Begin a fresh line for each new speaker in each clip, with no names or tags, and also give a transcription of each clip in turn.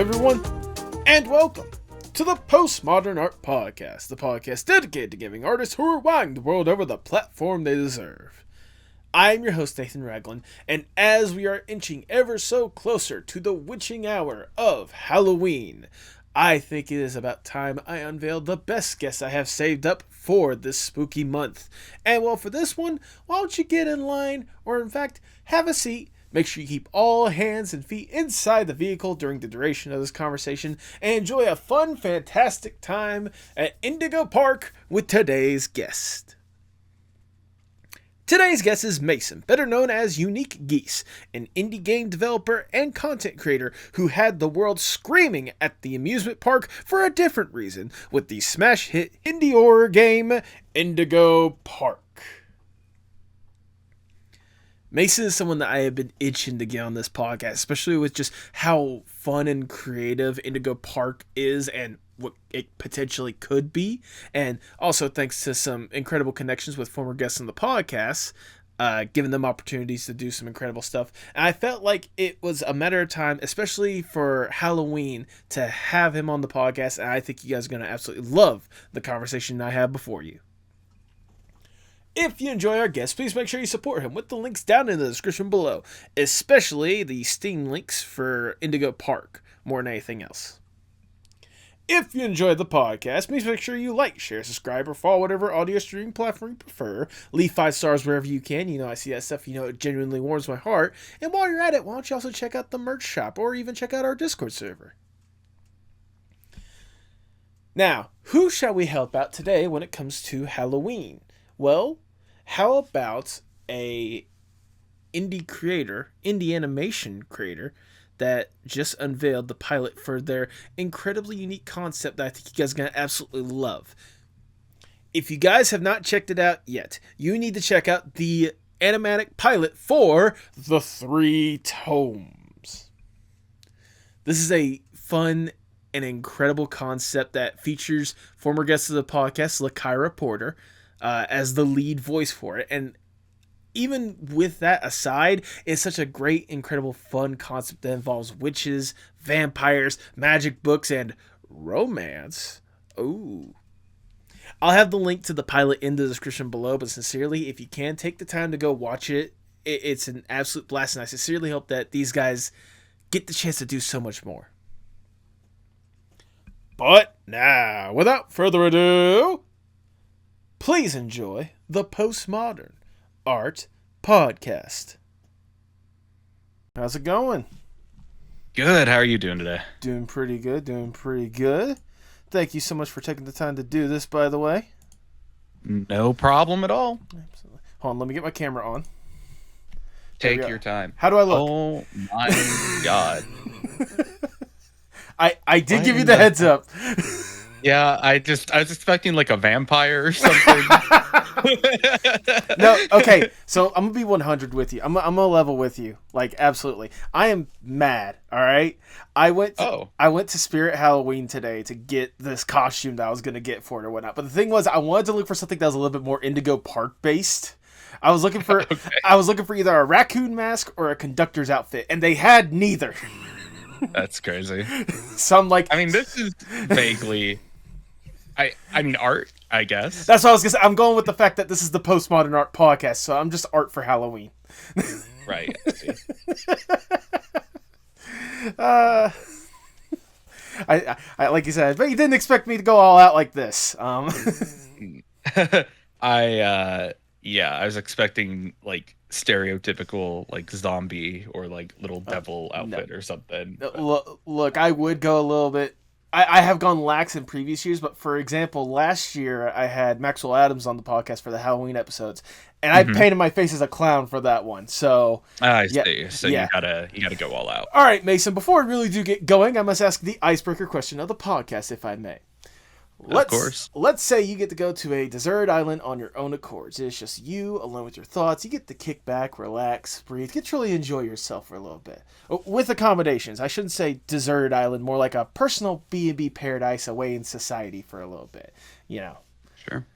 everyone, and welcome to the Postmodern Art Podcast, the podcast dedicated to giving artists who are wowing the world over the platform they deserve. I am your host, Nathan Ragland, and as we are inching ever so closer to the witching hour of Halloween, I think it is about time I unveil the best guests I have saved up for this spooky month. And well, for this one, why don't you get in line, or in fact, have a seat. Make sure you keep all hands and feet inside the vehicle during the duration of this conversation and enjoy a fun, fantastic time at Indigo Park with today's guest. Today's guest is Mason, better known as UniqueGeese, an indie game developer and content creator who had the world screaming at the amusement park for a different reason with the smash hit indie horror game Indigo Park. Mason is someone that I have been itching to get on this podcast, especially with just how fun and creative Indigo Park is and what it potentially could be. And also thanks to some incredible connections with former guests on the podcast, giving them opportunities to do some incredible stuff. And I felt like it was a matter of time, especially for Halloween, to have him on the podcast. And I think you guys are going to absolutely love the conversation I have before you. If you enjoy our guest, please make sure you support him with the links down in the description below, especially the Steam links for Indigo Park, more than anything else. If you enjoy the podcast, please make sure you like, share, subscribe, or follow whatever audio streaming platform you prefer. Leave 5 stars wherever you can. You know, I see that stuff. You know, it genuinely warms my heart. And while you're at it, why don't you also check out the merch shop or even check out our Discord server. Now, who shall we help out today when it comes to Halloween? Well, how about a indie animation creator that just unveiled the pilot for their incredibly unique concept that I think you guys are going to absolutely love. If you guys have not checked it out yet, you need to check out the animatic pilot for the Three Tomes. This is a fun and incredible concept that features former guest of the podcast, Lakira Porter, as the lead voice for it. And even with that aside, it's such a great, incredible, fun concept that involves witches, vampires, magic books, and romance. Ooh. I'll have the link to the pilot in the description below, but sincerely, if you can take the time to go watch it, it's an absolute blast, and I sincerely hope that these guys get the chance to do so much more. But now, without further ado, please enjoy the Postmodern Art Podcast. How's it going?
Good. How are you doing today?
Doing pretty good. Thank you so much for taking the time to do this, by the way.
No problem at all.
Absolutely. Hold on, let me get my camera on.
Take your time.
How do I look?
Oh my god.
I did give you the heads up.
Yeah, I was expecting like a vampire or something.
No, okay, so I'm gonna be 100 with you. I'm gonna level with you, like absolutely. I am mad. All right, I went to Spirit Halloween today to get this costume that I was gonna get for it or whatnot. But the thing was, I wanted to look for something that was a little bit more Indigo Park based. I was looking for either a raccoon mask or a conductor's outfit, and they had neither.
That's crazy.
So I'm like,
I mean, this is vaguely. I mean, art, I guess.
That's what I was gonna say. I'm going with the fact that this is the Postmodern Art Podcast, so I'm just art for Halloween.
Right.
I like you said, but you didn't expect me to go all out like this.
I was expecting like stereotypical like zombie or like little devil outfit or something.
Look, I would go a little bit. I have gone lax in previous years, but for example, last year I had Maxwell Adams on the podcast for the Halloween episodes, and I painted my face as a clown for that one. So
I see. So you gotta go all out.
All right, Mason. Before we really do get going, I must ask the icebreaker question of the podcast, if I may.
Of course.
Let's say you get to go to a deserted island on your own accords. It's just you alone with your thoughts. You get to kick back, relax, breathe, get to really enjoy yourself for a little bit. With accommodations. I shouldn't say deserted island, more like a personal B&B paradise away in society for a little bit. You know.
Sure.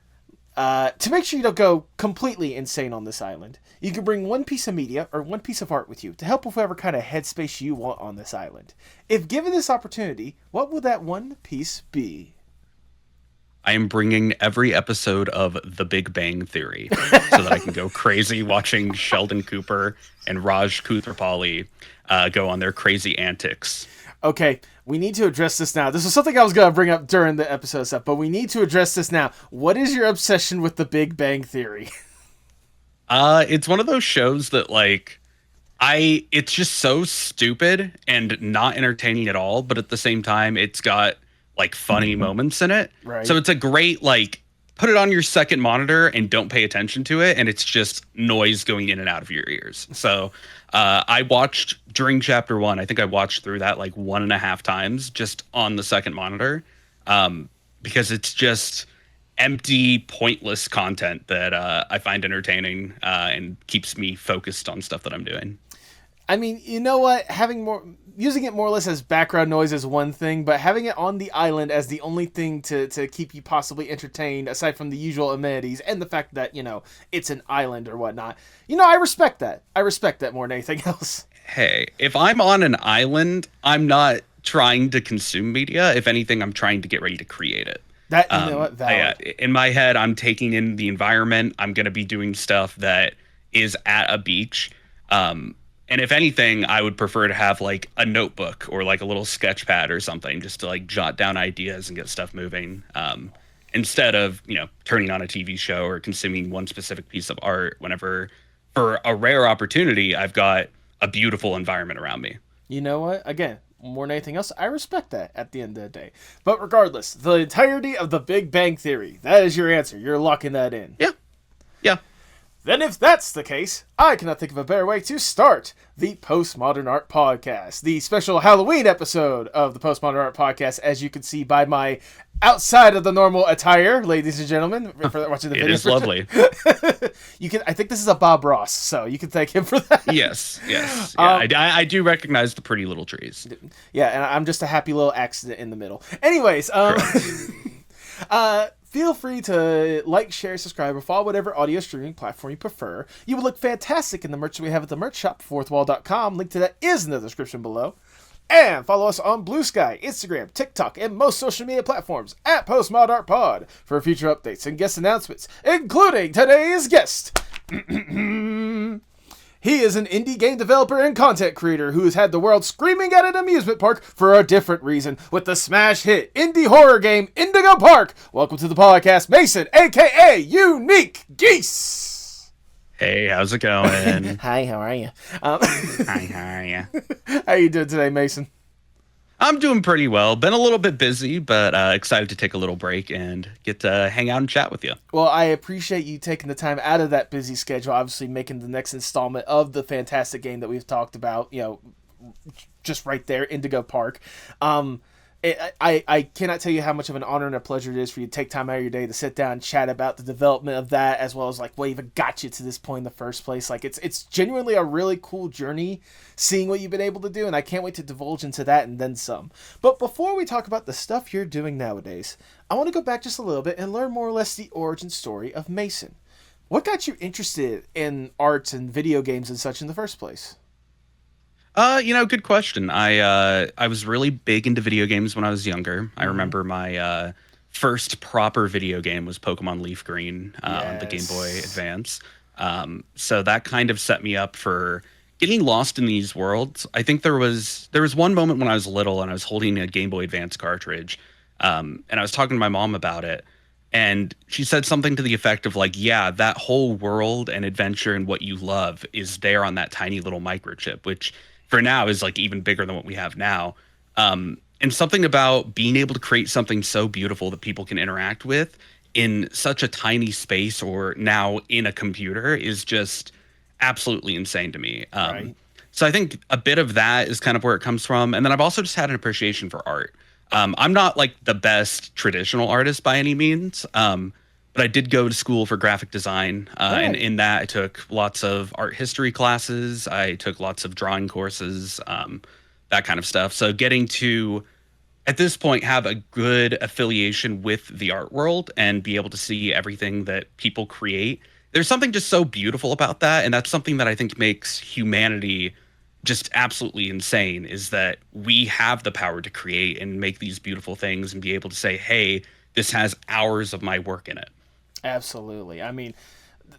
To make sure you don't go completely insane on this island, you can bring one piece of media or one piece of art with you to help with whatever kind of headspace you want on this island. If given this opportunity, what would that one piece be?
I am bringing every episode of The Big Bang Theory so that I can go crazy watching Sheldon Cooper and Raj Koothrappali go on their crazy antics.
Okay, we need to address this now. This was something I was going to bring up during the episode stuff, but we need to address this now. What is your obsession with The Big Bang Theory?
It's one of those shows that, like, it's just so stupid and not entertaining at all, but at the same time, it's got like funny moments in it.
Right.
So it's a great, like, put it on your second monitor and don't pay attention to it, and it's just noise going in and out of your ears. So I watched during chapter 1, I think I watched through that like 1.5 times just on the second monitor, because it's just empty, pointless content that I find entertaining and keeps me focused on stuff that I'm doing.
I mean, you know what? Using it more or less as background noise is one thing, but having it on the island as the only thing to keep you possibly entertained, aside from the usual amenities and the fact that, it's an island or whatnot, I respect that. I respect that more than anything else.
Hey, if I'm on an island, I'm not trying to consume media. If anything, I'm trying to get ready to create it.
That, you know what? Valid.
In my head, I'm taking in the environment. I'm going to be doing stuff that is at a beach. And if anything, I would prefer to have like a notebook or like a little sketch pad or something just to like jot down ideas and get stuff moving. Instead of, turning on a TV show or consuming one specific piece of art whenever, for a rare opportunity, I've got a beautiful environment around me.
You know what? Again, more than anything else, I respect that at the end of the day. But regardless, the entirety of The Big Bang Theory, that is your answer. You're locking that in.
Yeah. Yeah.
Then if that's the case, I cannot think of a better way to start the Postmodern Art Podcast, the special Halloween episode of the Postmodern Art Podcast, as you can see by my outside of the normal attire, ladies and gentlemen, for watching the video.
It is lovely.
I think this is a Bob Ross, so you can thank him for that.
Yes. Yeah, I do recognize the pretty little trees.
Yeah, and I'm just a happy little accident in the middle. Anyways, feel free to like, share, subscribe, or follow whatever audio streaming platform you prefer. You would look fantastic in the merch that we have at the merch shop, fourthwall.com. Link to that is in the description below. And follow us on Blue Sky, Instagram, TikTok, and most social media platforms at PostmodArtPod for future updates and guest announcements, including today's guest. He is an indie game developer and content creator who has had the world screaming at an amusement park for a different reason with the smash hit indie horror game Indigo Park. Welcome to the podcast, Mason, aka UniqueGeese.
Hey, how's it going?
Hi, how are you?
Hi, how are you?
How you doing today, Mason?
I'm doing pretty well. Been a little bit busy, but excited to take a little break and get to hang out and chat with you.
Well, I appreciate you taking the time out of that busy schedule, obviously making the next installment of the fantastic game that we've talked about, just right there, Indigo Park. I cannot tell you how much of an honor and a pleasure it is for you to take time out of your day to sit down and chat about the development of that, as well as like what even got you to this point in the first place. Like it's genuinely a really cool journey seeing what you've been able to do, and I can't wait to divulge into that and then some. But before we talk about the stuff you're doing nowadays, I want to go back just a little bit and learn more or less the origin story of Mason. What got you interested in arts and video games and such in the first place?
Good question. I was really big into video games when I was younger. I remember my first proper video game was Pokemon Leaf Green, the Game Boy Advance. So that kind of set me up for getting lost in these worlds. I think there was one moment when I was little and I was holding a Game Boy Advance cartridge, and I was talking to my mom about it. And she said something to the effect of like, yeah, that whole world and adventure and what you love is there on that tiny little microchip, which for now is like even bigger than what we have now. And something about being able to create something so beautiful that people can interact with in such a tiny space or now in a computer is just absolutely insane to me.
Right.
So I think a bit of that is kind of where it comes from. And then I've also just had an appreciation for art. I'm not like the best traditional artist by any means, but I did go to school for graphic design, and in that I took lots of art history classes. I took lots of drawing courses, that kind of stuff. So getting to at this point have a good affiliation with the art world and be able to see everything that people create. There's something just so beautiful about that, and that's something that I think makes humanity just absolutely insane, is that we have the power to create and make these beautiful things and be able to say, hey, this has hours of my work in it.
Absolutely. I mean,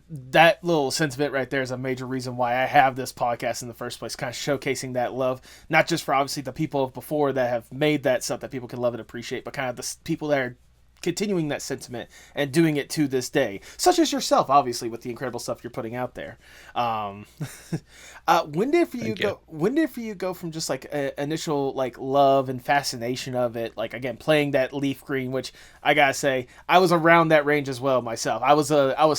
that little sentiment right there is a major reason why I have this podcast in the first place, kind of showcasing that love, not just for obviously the people of before that have made that stuff that people can love and appreciate, but kind of the people that are continuing that sentiment and doing it to this day, such as yourself, obviously, with the incredible stuff you're putting out there. Um, when did for you
Thank you.
go? When did for you go from just like initial like love and fascination of it, like again playing that leaf green, which I gotta say I was around that range as well myself. I was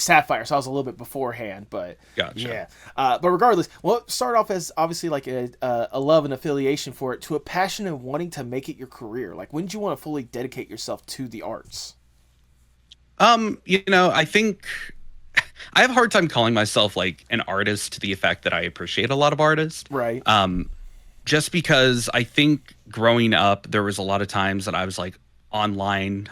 sapphire, so I was a little bit beforehand, but
Gotcha.
yeah. But regardless, well, start off as obviously like a love and affiliation for it to a passion and wanting to make it your career. Like, when did you want to fully dedicate yourself to the arts?
I think I have a hard time calling myself like an artist to the effect that I appreciate a lot of artists.
Right.
Just because I think growing up, there was a lot of times that I was like online,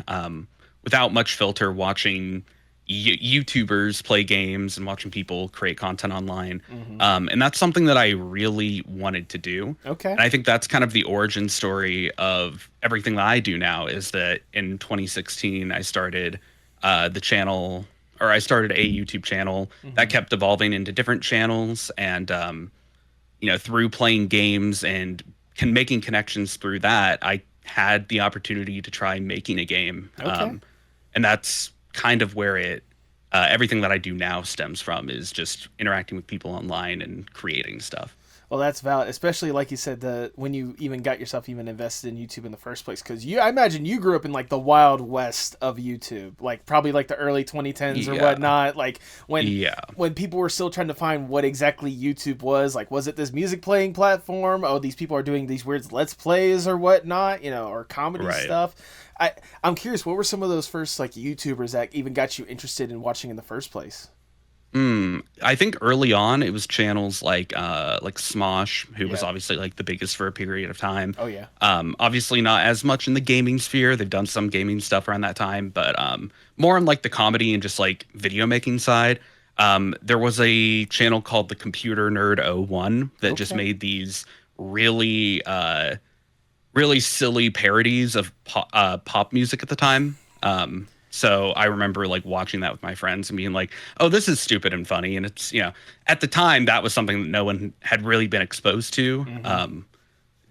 without much filter, watching YouTubers play games and watching people create content online.
Mm-hmm.
And that's something that I really wanted to do.
Okay.
And I think that's kind of the origin story of everything that I do now, is that in 2016, I started the channel, or I started a YouTube channel that
Mm-hmm.
kept evolving into different channels. And, through playing games and making connections through that, I had the opportunity to try making a game.
Okay.
And that's kind of where everything that I do now stems from, is just interacting with people online and creating stuff.
Well, that's valid, especially like you said, the when you even got yourself even invested in YouTube in the first place, because I imagine you grew up in like the wild west of YouTube, like probably like the early 2010s or
Yeah.
whatnot, like
Yeah.
when people were still trying to find what exactly YouTube was. Like, was it this music playing platform? Oh, these people are doing these weird let's plays or whatnot, or comedy
Right.
stuff. I'm curious, what were some of those first like YouTubers that even got you interested in watching in the first place?
I think early on it was channels like Smosh, who was
Yeah.
obviously like the biggest for a period of time.
Oh yeah.
Obviously not as much in the gaming sphere. They've done some gaming stuff around that time, but more on like the comedy and just like video making side. There was a channel called the Computer Nerd 01 that just
Okay.
made these really really silly parodies of pop music at the time. So I remember like watching that with my friends and being like, "Oh, this is stupid and funny." And it's, at the time that was something that no one had really been exposed
Mm-hmm.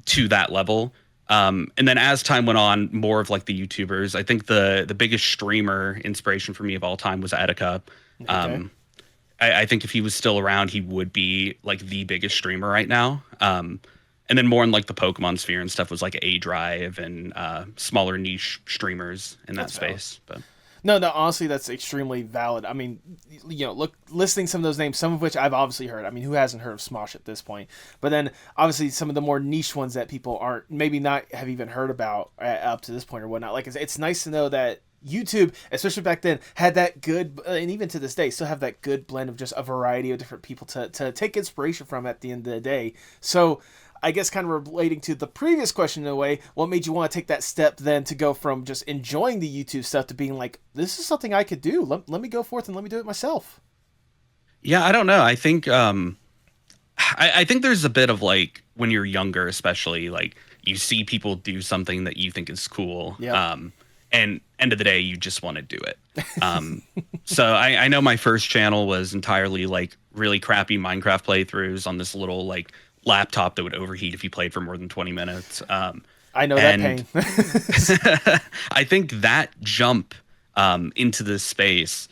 to that level. And then as time went on, more of like the YouTubers. I think the biggest streamer inspiration for me of all time was Etika.
Okay.
Um, I think if he was still around, he would be like the biggest streamer right now. And then more in like the Pokemon sphere and stuff was like A Drive and smaller niche streamers in that
That's valid.
space. But
No, no, honestly, that's extremely valid. I mean, look, listening some of those names, some of which I've obviously heard. I mean, who hasn't heard of Smosh at this point? But then, obviously, some of the more niche ones that people aren't, maybe not have even heard about up to this point or whatnot. Like, it's nice to know that YouTube, especially back then, had that good, and even to this day, still have that good blend of just a variety of different people to take inspiration from at the end of the day. So, I guess kind of relating to the previous question in a way, what made you want to take that step then to go from just enjoying the YouTube stuff to being like, this is something I could do. Let me go forth and let me do it myself.
yeah, I don't know. I think I think there's a bit of like when you're younger, especially like you see people do something that you think is cool.
Yep.
And end of the day, you just want to do it. Um, so I know my first channel was entirely like really crappy Minecraft playthroughs on this little like laptop that would overheat if you played for more than 20 minutes.
I know that
And
pain.
I think that jump into this space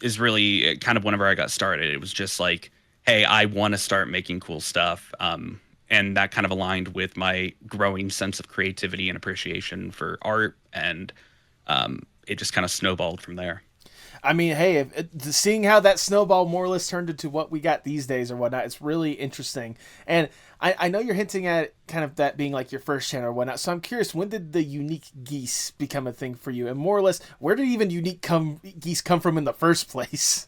is really kind of whenever I got started. It was just like, hey, I want to start making cool stuff. And that kind of aligned with my growing sense of creativity and appreciation for art. And it just kind of snowballed from there.
I mean, hey, seeing how that snowball more or less turned into what we got these days or whatnot, it's really interesting. And I know you're hinting at kind of that being like your first channel or whatnot. So I'm curious, when did the Unique Geese become a thing for you? And more or less, where did even Geese come from in the first place?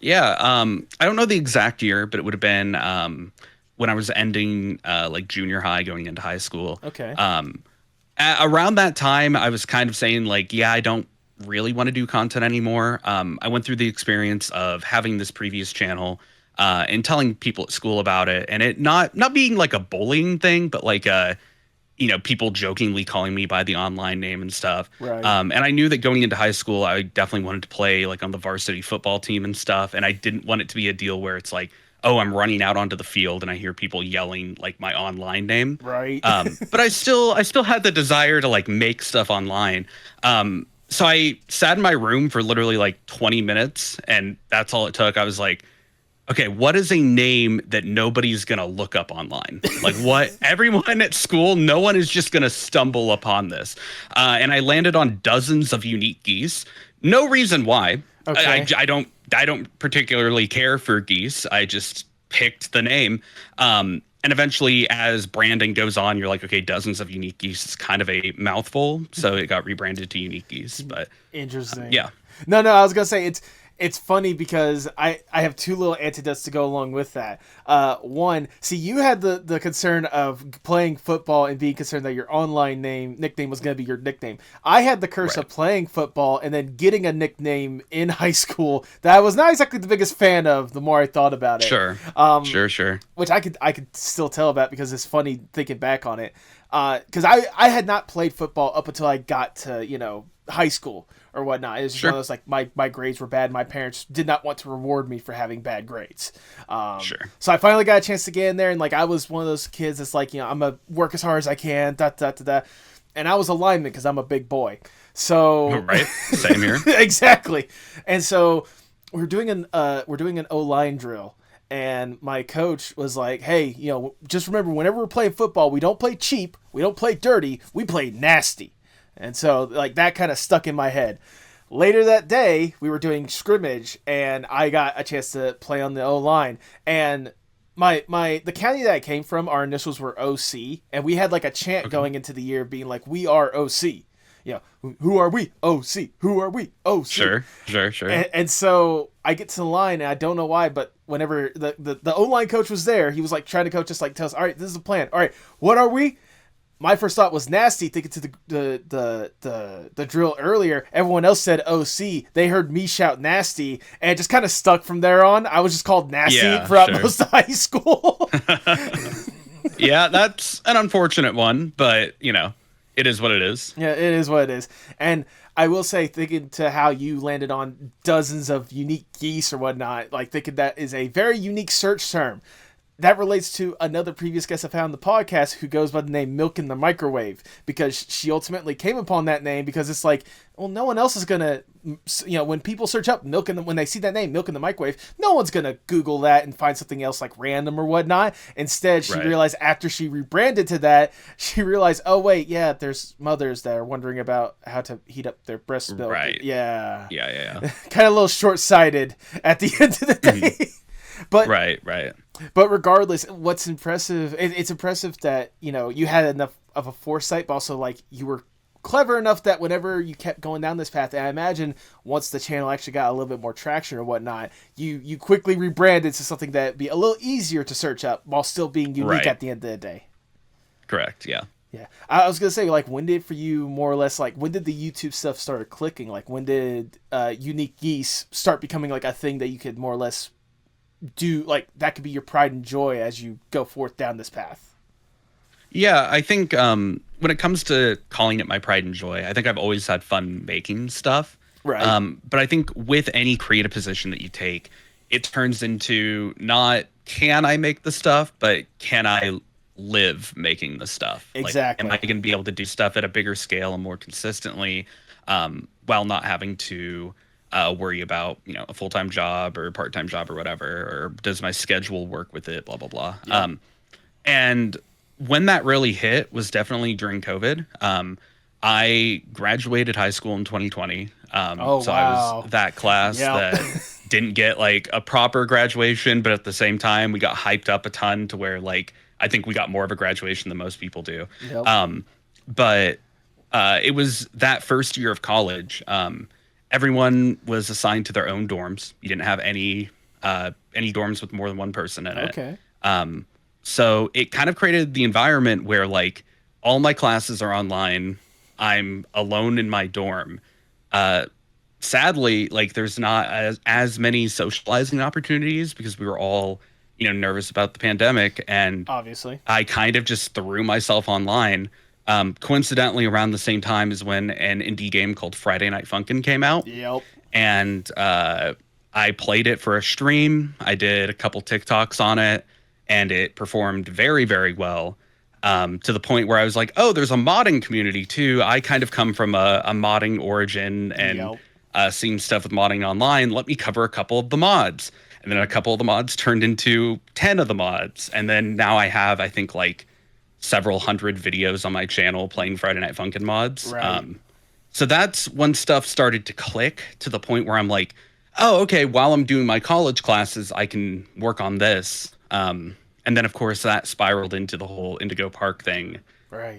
Yeah. I don't know the exact year, but it would have been when I was ending like junior high going into high school.
Okay.
Around that time, I was kind of saying like, yeah, I don't really want to do content anymore. I went through the experience of having this previous channel and telling people at school about it, and it not being like a bullying thing, but like people jokingly calling me by the online name and stuff.
Right.
And I knew that going into high school, I definitely wanted to play like on the varsity football team and stuff, and I didn't want it to be a deal where it's like, oh, I'm running out onto the field and I hear people yelling like my online name.
Right.
But I still had the desire to like make stuff online. So I sat in my room for literally like 20 minutes, and that's all it took. I was like, okay, what is a name that nobody's going to look up online? Like what everyone at school, no one is just going to stumble upon this. And I landed on dozens of UniqueGeese. No reason why.
Okay.
I don't particularly care for geese. I just picked the name. And eventually, as branding goes on, you're like, okay, dozens of UniqueGeese is kind of a mouthful. So it got rebranded to UniqueGeese. But
interesting.
Yeah.
No, I was gonna say it's funny because I have two little antidotes to go along with that. One, see, you had the concern of playing football and being concerned that your online nickname was going to be your nickname. I had the curse of playing football and then getting a nickname in high school that I was not exactly the biggest fan of the more I thought about it.
Sure. Sure.
Which I could still tell about because it's funny thinking back on it. Because I had not played football up until I got to, high school or whatnot. It was just one of those, like, my grades were bad. My parents did not want to reward me for having bad grades. So I finally got a chance to get in there, and like I was one of those kids that's like, I'm gonna work as hard as I can, and I was a lineman because I'm a big boy. So
right, same here.
Exactly. And so we're doing an O-line drill. And my coach was like, hey, just remember, whenever we're playing football, we don't play cheap, we don't play dirty, we play nasty. And so, like, that kind of stuck in my head. Later that day, we were doing scrimmage, and I got a chance to play on the O-line. And the county that I came from, our initials were OC, and we had, like, a chant going into the year being like, we are OC. Who are we? OC. Who are we? OC.
Sure.
And so I get to the line, and I don't know why, but whenever the O-line coach was there, he was like trying to coach us, like, tell us, all right, this is the plan. All right, what are we? My first thought was nasty, thinking to the drill earlier. Everyone else said OC. They heard me shout nasty, and it just kind of stuck from there on. I was just called nasty throughout most of high school.
Yeah, that's an unfortunate one, but it is what it is.
Yeah, it is what it is. And I will say, thinking to how you landed on dozens of UniqueGeese or whatnot, like thinking that is a very unique search term. That relates to another previous guest I found on the podcast who goes by the name Milk in the Microwave, because she ultimately came upon that name because it's like, well, no one else is going to, when people search up when they see that name, Milk in the Microwave, no one's going to Google that and find something else like random or whatnot. Instead, she realized after she rebranded to that, she realized, oh, wait, yeah, there's mothers that are wondering about how to heat up their breast milk.
Right.
Yeah.
Yeah.
Kind of a little short-sighted at the end of the day. But
right.
But regardless, what's impressive, it's impressive that, you had enough of a foresight, but also, like, you were clever enough that whenever you kept going down this path, and I imagine once the channel actually got a little bit more traction or whatnot, you quickly rebranded to something that'd be a little easier to search up while still being unique at the end of the day.
Correct, yeah.
Yeah. I was going to say, like, when did, for you, more or less, like, when did the YouTube stuff start clicking? Like, when did UniqueGeese start becoming, like, a thing that you could more or less do, like, that could be your pride and joy as you go forth down this path?
Yeah, I think when it comes to calling it my pride and joy, I think I've always had fun making stuff.
Right.
But I think with any creative position that you take, it turns into not can I make the stuff, but can I live making the stuff?
Exactly.
Like, am I going to be able to do stuff at a bigger scale and more consistently while not having to worry about, a full-time job or a part-time job or whatever, or does my schedule work with it, blah, blah, blah. Yeah. And when that really hit was definitely during COVID. I graduated high school in 2020. I was that class that didn't get like a proper graduation, but at the same time, we got hyped up a ton to where like, I think we got more of a graduation than most people do. Yep. But it was that first year of college. Everyone was assigned to their own dorms. You didn't have any dorms with more than one person in it.
Okay.
So it kind of created the environment where like all my classes are online. I'm alone in my dorm. Sadly, like there's not as many socializing opportunities because we were all, nervous about the pandemic, and
Obviously.
I kind of just threw myself online. Coincidentally, around the same time as when an indie game called Friday Night Funkin' came out.
Yep.
And I played it for a stream. I did a couple TikToks on it, and it performed very, very well. To the point where I was like, oh, there's a modding community too. I kind of come from a modding origin and seen stuff with modding online. Let me cover a couple of the mods. And then a couple of the mods turned into 10 of the mods. And then now I have, I think, like several hundred videos on my channel playing Friday Night Funkin' mods.
Right.
So that's when stuff started to click to the point where I'm like, oh, okay, while I'm doing my college classes, I can work on this. And then, of course, that spiraled into the whole Indigo Park thing.
Right.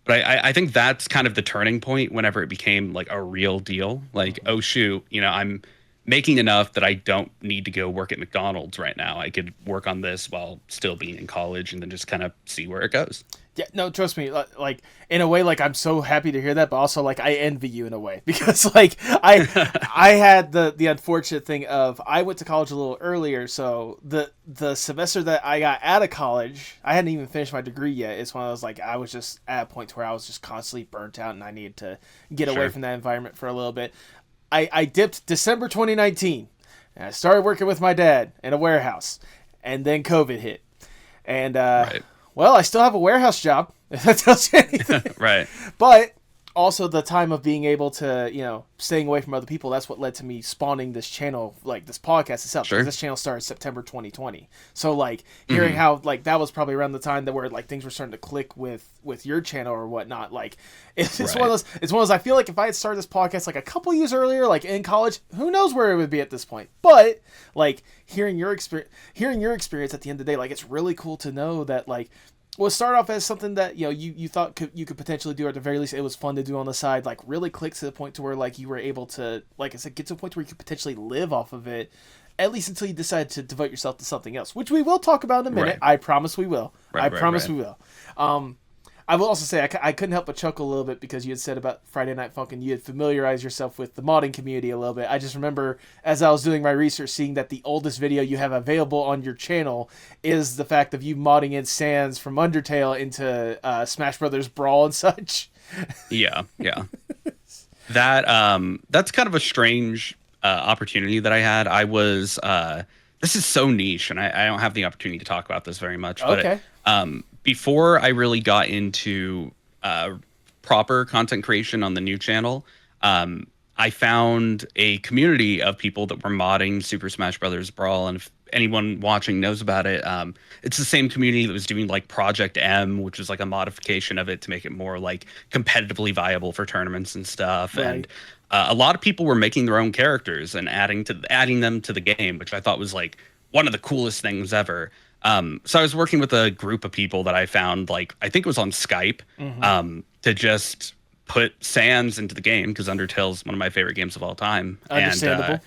But I think that's kind of the turning point whenever it became like a real deal. Like, oh, shoot, I'm making enough that I don't need to go work at McDonald's right now. I could work on this while still being in college and then just kind of see where it goes.
Yeah, no, trust me. Like in a way, like I'm so happy to hear that, but also like I envy you in a way because like I had the unfortunate thing of I went to college a little earlier, so the semester that I got out of college, I hadn't even finished my degree yet. It's when I was just at a point where I was just constantly burnt out and I needed to get away from that environment for a little bit. I dipped December 2019 and I started working with my dad in a warehouse, and then COVID hit, and
Right.
Well, I still have a warehouse job, if that tells you anything.
Right.
But also the time of being able to, staying away from other people, that's what led to me spawning this channel, like this podcast itself.
Sure.
Because this channel started September 2020. So like hearing how like that was probably around the time that where like things were starting to click with your channel or whatnot. Like it's one of those, I feel like if I had started this podcast like a couple years earlier, like in college, who knows where it would be at this point. But like hearing your experience at the end of the day, like it's really cool to know that like well, start off as something that you thought you could potentially do, or at the very least it was fun to do on the side. Like really clicks to the point to where like you were able to, like I said, get to a point where you could potentially live off of it, at least until you decide to devote yourself to something else, which we will talk about in a minute.
Right.
I promise we will. I promise we will. I will also say I couldn't help but chuckle a little bit because you had said about Friday Night Funkin', you had familiarized yourself with the modding community a little bit. I just remember as I was doing my research seeing that the oldest video you have available on your channel is the fact of you modding in Sans from Undertale into Smash Brothers Brawl and such.
Yeah. That's kind of a strange opportunity that I had. I was this is so niche, and I don't have the opportunity to talk about this very much. But
okay.
Before I really got into proper content creation on the new channel, I found a community of people that were modding Super Smash Brothers Brawl, and if anyone watching knows about it, it's the same community that was doing like Project M, which was like a modification of it to make it more like competitively viable for tournaments and stuff.
Right.
And a lot of people were making their own characters and adding them to the game, which I thought was like one of the coolest things ever. So I was working with a group of people that I found, like, I think it was on Skype, to just put Sans into the game because Undertale is one of my favorite games of all time.
Understandable.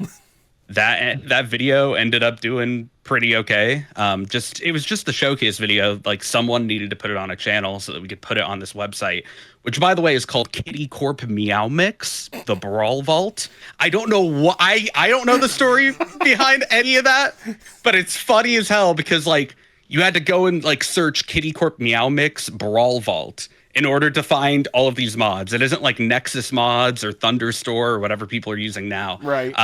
And that video ended up doing pretty okay. It was just the showcase video. Like someone needed to put it on a channel so that we could put it on this website, which by the way is called Kitty Corp Meow Mix, the Brawl Vault. I don't know what I don't know the story behind any of that, but it's funny as hell because like you had to go and like search Kitty Corp Meow Mix Brawl Vault in order to find all of these mods. It isn't like Nexus mods or Thunderstore or whatever people are using now.
Right.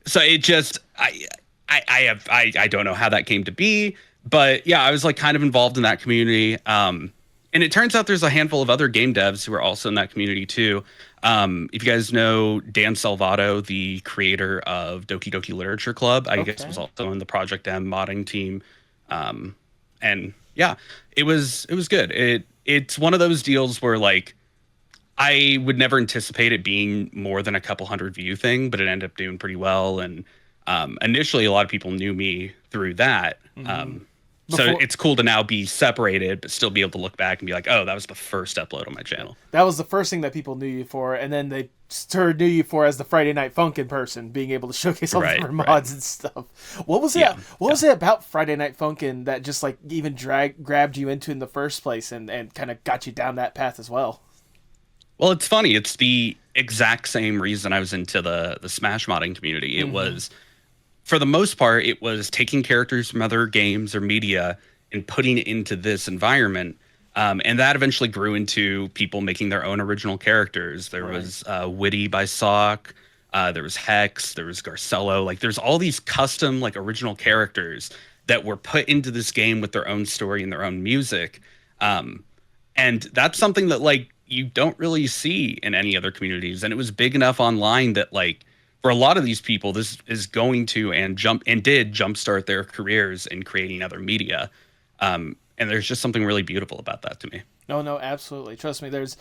So it just I don't know how that came to be, but yeah, I was like kind of involved in that community. And it turns out there's a handful of other game devs who are also in that community too. If you guys know Dan Salvato, the creator of Doki Doki Literature Club, I guess was also in the Project M modding team. And yeah, it was good. It's one of those deals where like I would never anticipate it being more than a couple hundred view thing, but it ended up doing pretty well. And initially, a lot of people knew me through that. So it's cool to now be separated, but still be able to look back and be like, oh, that was the first upload on my channel.
That was the first thing that people knew you for, and then they started knew you for as the Friday Night Funkin' person, being able to showcase all the different mods and stuff. What was it? What was it about Friday Night Funkin' that just like even grabbed you into in the first place and kind of got you down that path as well?
Well, it's funny. It's the exact same reason I was into the Smash modding community. It was, for the most part, it was taking characters from other games or media and putting it into this environment. And that eventually grew into people making their own original characters. There was Witty by Sock. There was Hex. There was Garcello. Like, there's all these custom, like, original characters that were put into this game with their own story and their own music. And that's something that, like, you don't really see in any other communities. And it was big enough online that, like, for a lot of these people, this is going to did jumpstart their careers in creating other media. And there's just something really beautiful about that to me.
No, absolutely. Trust me, there's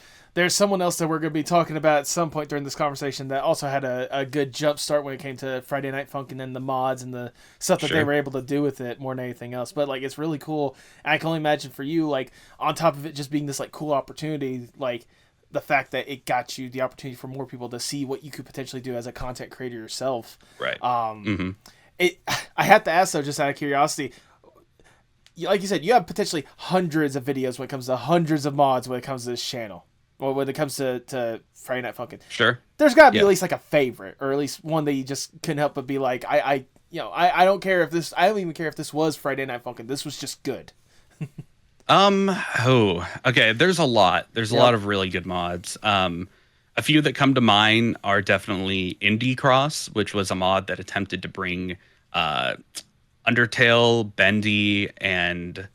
someone else that we're going to be talking about at some point during this conversation that also had a good jump start when it came to Friday Night Funkin' and the mods and the stuff that they were able to do with it more than anything else. But, like, it's really cool. I can only imagine for you, like, on top of it just being this, like, cool opportunity, like, the fact that it got you the opportunity for more people to see what you could potentially do as a content creator yourself.
Right.
I have to ask, though, just out of curiosity, like you said, you have potentially hundreds of videos when it comes to hundreds of mods when it comes to this channel. Or when it comes to Friday Night Funkin'.
Sure.
There's got to be at least like a favorite, or at least one that you just couldn't help but be like, I don't care if this, I don't even care if this was Friday Night Funkin'. This was just good.
Okay. There's a lot. There's a lot of really good mods. A few that come to mind are definitely Indie Cross, which was a mod that attempted to bring Undertale, Bendy, and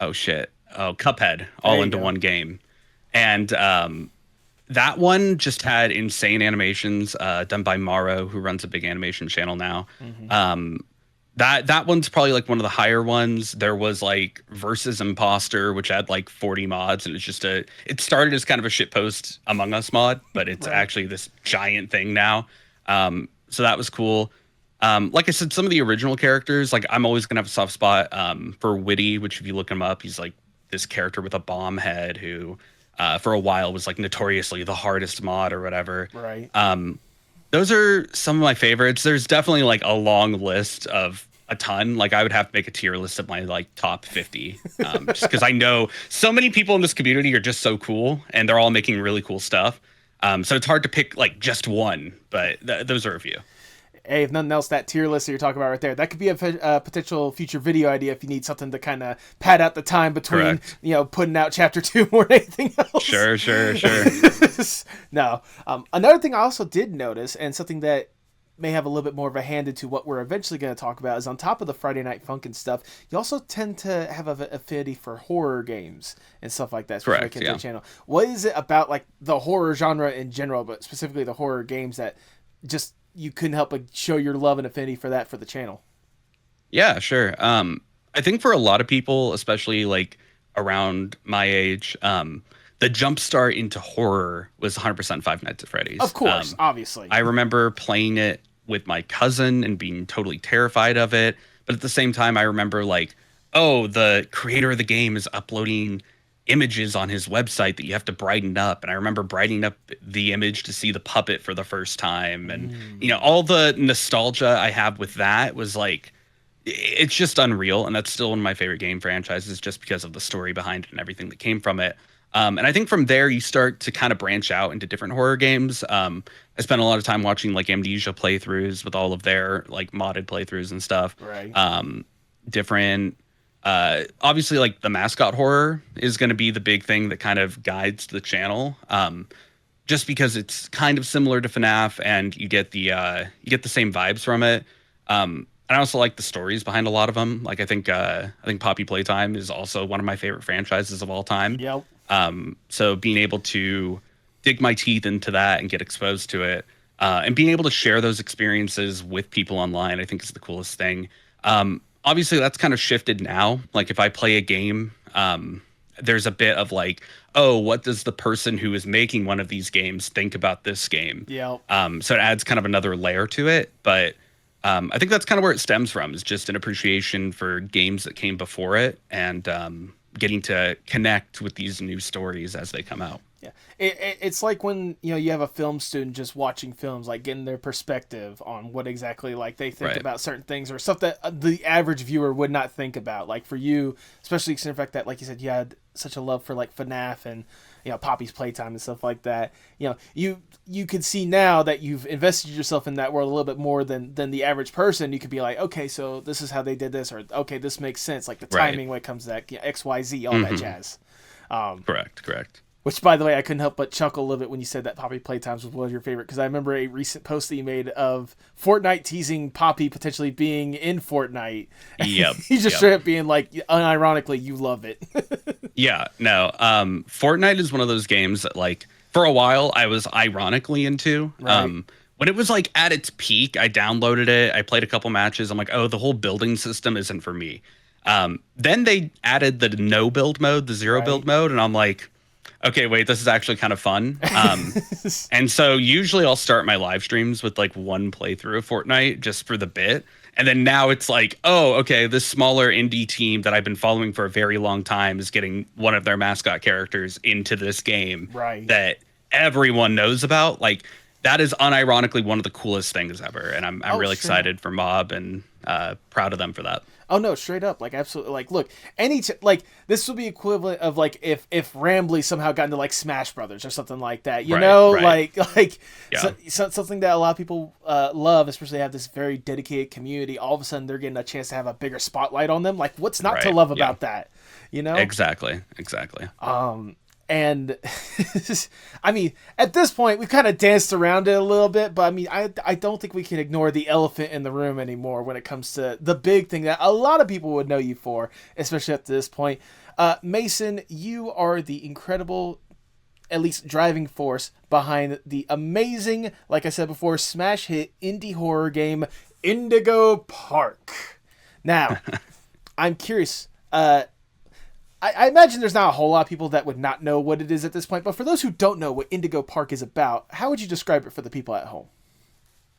Cuphead all into one game. And that one just had insane animations done by Maro, who runs a big animation channel now. That one's probably like one of the higher ones. There was like Versus Imposter, which had like 40 mods, and it's just it started as kind of a shitpost Among Us mod, but it's actually this giant thing now. So that was cool. Like I said, some of the original characters, like I'm always gonna have a soft spot for Witty, which if you look him up, he's like this character with a bomb head who for a while was like notoriously the hardest mod or whatever.
Right.
Those are some of my favorites. There's definitely like a long list of a ton. Like I would have to make a tier list of my like top 50, just because I know so many people in this community are just so cool and they're all making really cool stuff. So it's hard to pick like just one, but those are a few.
Hey, if nothing else, that tier list that you're talking about right there, that could be a potential future video idea if you need something to kind of pad out the time between, putting out chapter 2 more than anything else.
Sure.
No. Another thing I also did notice, and something that may have a little bit more of a hand into what we're eventually going to talk about, is on top of the Friday Night Funkin' stuff, you also tend to have an affinity for horror games and stuff like that.
Correct,
the channel. What is it about like the horror genre in general, but specifically the horror games, that just you couldn't help but show your love and affinity for that for the channel?
Yeah, sure. I think for a lot of people, especially like around my age, the jump start into horror was 100% Five Nights at Freddy's.
Of course, obviously.
I remember playing it with my cousin and being totally terrified of it. But at the same time, I remember like, oh, the creator of the game is uploading images on his website that you have to brighten up. And I remember brightening up the image to see the puppet for the first time. And, all the nostalgia I have with that was like, it's just unreal. And that's still one of my favorite game franchises just because of the story behind it and everything that came from it. And I think from there, you start to kind of branch out into different horror games. I spent a lot of time watching like Amnesia playthroughs with all of their like modded playthroughs and stuff.
Right.
Different, obviously like the mascot horror is going to be the big thing that kind of guides the channel. Just because it's kind of similar to FNAF and you get the same vibes from it. And I also like the stories behind a lot of them. Like I think Poppy Playtime is also one of my favorite franchises of all time.
Yep.
So being able to dig my teeth into that and get exposed to it, and being able to share those experiences with people online, I think is the coolest thing. Obviously that's kind of shifted now. Like if I play a game, there's a bit of like, oh, what does the person who is making one of these games think about this game?
Yeah.
So it adds kind of another layer to it. But I think that's kind of where it stems from, is just an appreciation for games that came before it, and getting to connect with these new stories as they come out.
Yeah, it's like when you have a film student just watching films, like getting their perspective on what exactly like they think
Right.
about certain things or stuff that the average viewer would not think about. Like for you, especially considering the fact that, like you said, you had such a love for like FNAF and Poppy's Playtime and stuff like that. You could see now that you've invested yourself in that world a little bit more than the average person. You could be like, okay, so this is how they did this, or okay, this makes sense. Like the
Right.
timing when it comes to that, XYZ, all that jazz.
Correct.
Which, by the way, I couldn't help but chuckle a little bit when you said that Poppy Playtimes was one of your favorite, because I remember a recent post that you made of Fortnite teasing Poppy potentially being in Fortnite.
Yep.
You just straight up being like, unironically, you love it.
Yeah, no. Fortnite is one of those games that, like, for a while I was ironically into.
Right.
When it was like at its peak, I downloaded it. I played a couple matches. I'm like, oh, the whole building system isn't for me. Then they added the no build mode, the zero build mode, and I'm like, okay, wait, this is actually kind of fun. And so usually I'll start my live streams with like one playthrough of Fortnite just for the bit. And then now it's like, oh, okay, this smaller indie team that I've been following for a very long time is getting one of their mascot characters into this game that everyone knows about. Like, that is unironically one of the coolest things ever. And I'm really excited for Mob, and proud of them for that.
Oh no, straight up, like absolutely. Like, look, like this would be equivalent of like if Rambley somehow got into like Smash Brothers or something like that. Like something that a lot of people love, especially have this very dedicated community. All of a sudden, they're getting a chance to have a bigger spotlight on them. Like, what's not to love about that?
Exactly.
And I mean, at this point, we've kind of danced around it a little bit, but I mean, I don't think we can ignore the elephant in the room anymore when it comes to the big thing that a lot of people would know you for, especially at this point. Mason, you are the incredible, at least driving force behind the amazing, like I said before, smash hit indie horror game Indigo Park. Now, I'm curious. I imagine there's not a whole lot of people that would not know what it is at this point, but for those who don't know what Indigo Park is about, how would you describe it for the people at home?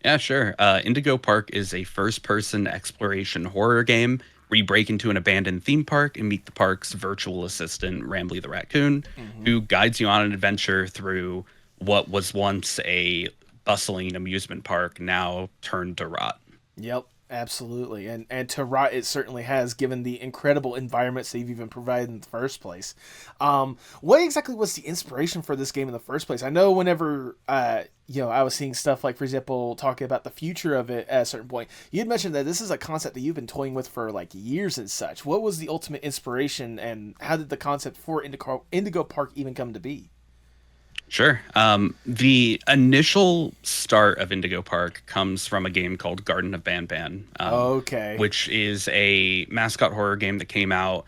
Yeah, sure. Indigo Park is a first-person exploration horror game where you break into an abandoned theme park and meet the park's virtual assistant, Rambley the raccoon, who guides you on an adventure through what was once a bustling amusement park, now turned to rot.
Yep. Absolutely, and to rot it certainly has, given the incredible environments they've even provided in the first place. What exactly was the inspiration for this game in the first place? I know whenever I was seeing stuff like, for example, talking about the future of it at a certain point, you had mentioned that this is a concept that you've been toying with for like years and such. What was the ultimate inspiration, and how did the concept for Indigo Park even come to be?
Sure. The initial start of Indigo Park comes from a game called Garden of Banban, which is a mascot horror game that came out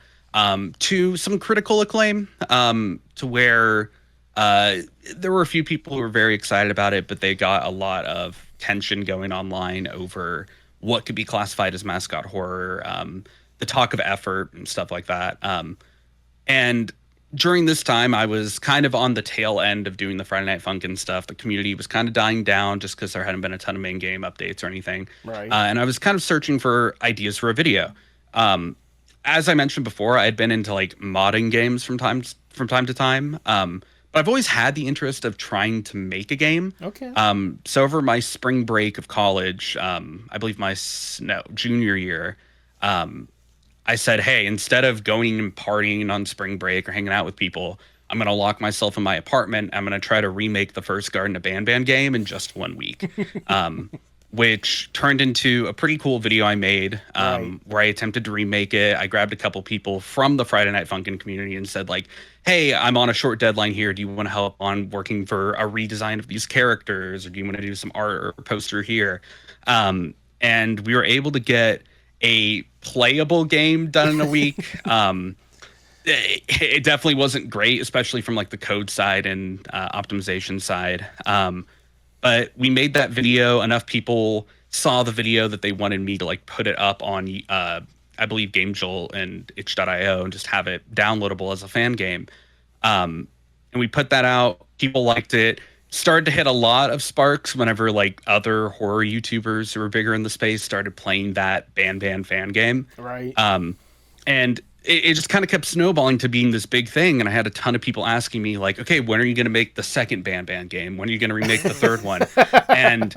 to some critical acclaim, to where there were a few people who were very excited about it, but they got a lot of tension going online over what could be classified as mascot horror, the talk of effort and stuff like that. And during this time, I was kind of on the tail end of doing the Friday Night Funkin' stuff. The community was kind of dying down just because there hadn't been a ton of main game updates or anything.
Right.
And I was kind of searching for ideas for a video. As I mentioned before, I had been into like modding games from time to time. But I've always had the interest of trying to make a game.
Okay.
So over my spring break of college, I believe junior year, I said, hey, instead of going and partying on spring break or hanging out with people, I'm going to lock myself in my apartment. I'm going to try to remake the first Garden of Banban game in just 1 week, which turned into a pretty cool video I made where I attempted to remake it. I grabbed a couple people from the Friday Night Funkin' community and said, like, hey, I'm on a short deadline here. Do you want to help on working for a redesign of these characters? Or do you want to do some art or poster here? And we were able to get a playable game done in a week. It definitely wasn't great, especially from like the code side and optimization side. But we made that video. Enough people saw the video that they wanted me to like put it up on, I believe, GameJolt and itch.io and just have it downloadable as a fan game. And we put that out. People liked it. started to hit a lot of sparks whenever like other horror YouTubers who were bigger in the space started playing that Ban fan game.
Right.
And it just kind of kept snowballing to being this big thing. And I had a ton of people asking me like, okay, when are you going to make the second Ban game? When are you going to remake the third one? And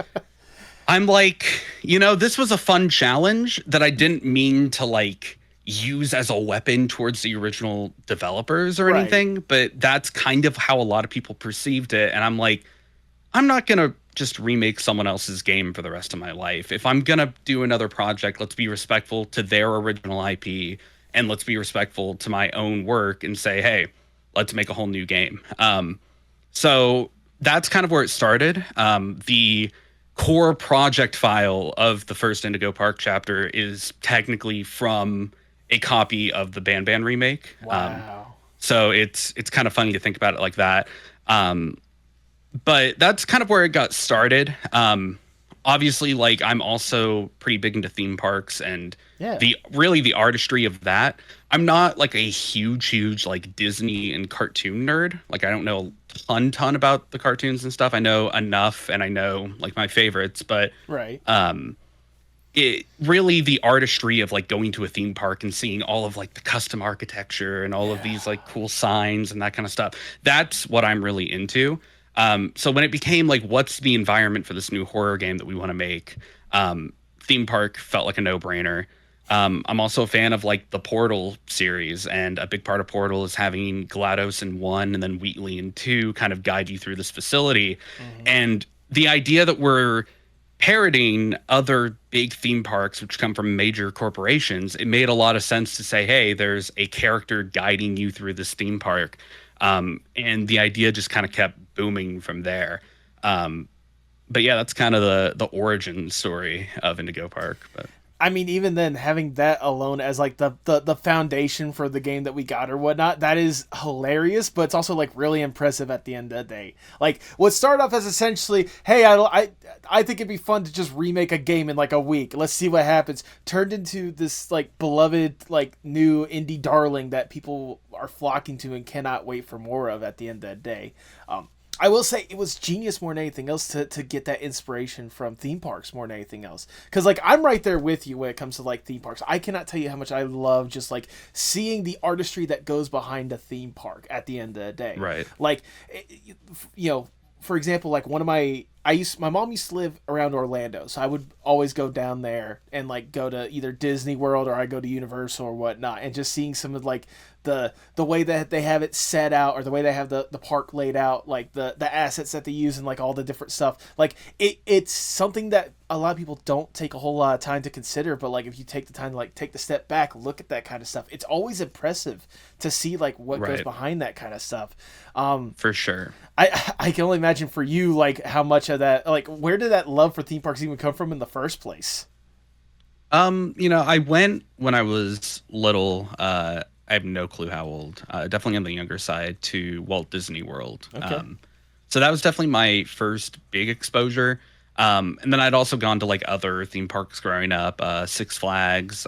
I'm like, this was a fun challenge that I didn't mean to like use as a weapon towards the original developers or anything, but that's kind of how a lot of people perceived it. And I'm like, I'm not going to just remake someone else's game for the rest of my life. If I'm going to do another project, let's be respectful to their original IP and let's be respectful to my own work and say, hey, let's make a whole new game. So that's kind of where it started. The core project file of the first Indigo Park chapter is technically from a copy of the Ban remake.
Wow.
So it's kind of funny to think about it like that. But that's kind of where it got started. Obviously, like I'm also pretty big into theme parks and the artistry of that. I'm not like a huge like Disney and cartoon nerd. Like I don't know a ton about the cartoons and stuff. I know enough and I know like my favorites, but it really the artistry of like going to a theme park and seeing all of like the custom architecture and all of these like cool signs and that kind of stuff. That's what I'm really into. So when it became like, what's the environment for this new horror game that we want to make? Theme park felt like a no-brainer. I'm also a fan of like the Portal series, and a big part of Portal is having GLaDOS in 1 and then Wheatley in 2 kind of guide you through this facility. Mm-hmm. And the idea that we're parroting other big theme parks which come from major corporations, it made a lot of sense to say, hey, there's a character guiding you through this theme park. And the idea just kind of kept booming from there. But yeah, that's kind of the origin story of Indigo Park. But
I mean, even then, having that alone as like the foundation for the game that we got or whatnot, that is hilarious, but it's also like really impressive at the end of the day. Like what started off as essentially, hey, I think it'd be fun to just remake a game in like a week. Let's see what happens. Turned into this like beloved like new indie darling that people are flocking to and cannot wait for more of at the end of the day. I will say it was genius more than anything else to get that inspiration from theme parks more than anything else. Because, like, I'm right there with you when it comes to, like, theme parks. I cannot tell you how much I love just, like, seeing the artistry that goes behind a theme park at the end of the day.
Right.
Like, for example, like, my mom used to live around Orlando, so I would always go down there and, like, go to either Disney World or I go to Universal or whatnot, and just seeing some of, like, the way that they have it set out, or the way they have the park laid out, like the assets that they use and like all the different stuff, like it's something that a lot of people don't take a whole lot of time to consider, but like if you take the time to like take the step back, look at that kind of stuff, it's always impressive to see like what goes behind that kind of stuff.
For sure.
I can only imagine for you like how much of that, like where did that love for theme parks even come from in the first place?
I went when I was little. I have no clue how old. Definitely on the younger side, to Walt Disney World. Okay. So that was definitely my first big exposure. And then I'd also gone to like other theme parks growing up. Six Flags.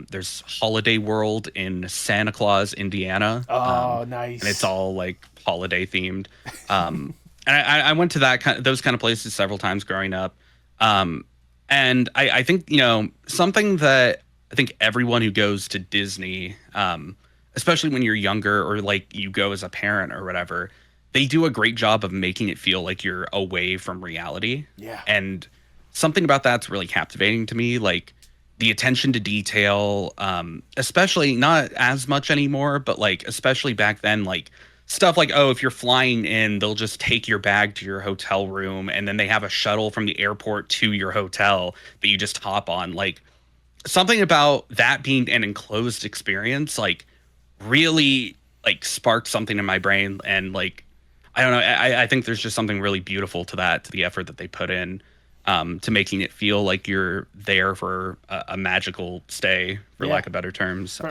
There's Holiday World in Santa Claus, Indiana.
Oh, nice.
And it's all like holiday themed. And I went to those kind of places several times growing up. And I think, something that I think everyone who goes to Disney, especially when you're younger or like you go as a parent or whatever, they do a great job of making it feel like you're away from reality.
Yeah.
And something about that's really captivating to me. Like the attention to detail, especially not as much anymore, but like, especially back then, like stuff like, oh, if you're flying in, they'll just take your bag to your hotel room. And then they have a shuttle from the airport to your hotel that you just hop on. Like, something about that being an enclosed experience, like really like sparked something in my brain. And like, I don't know, I think there's just something really beautiful to that, to the effort that they put in, to making it feel like you're there for a magical stay, for lack of better terms.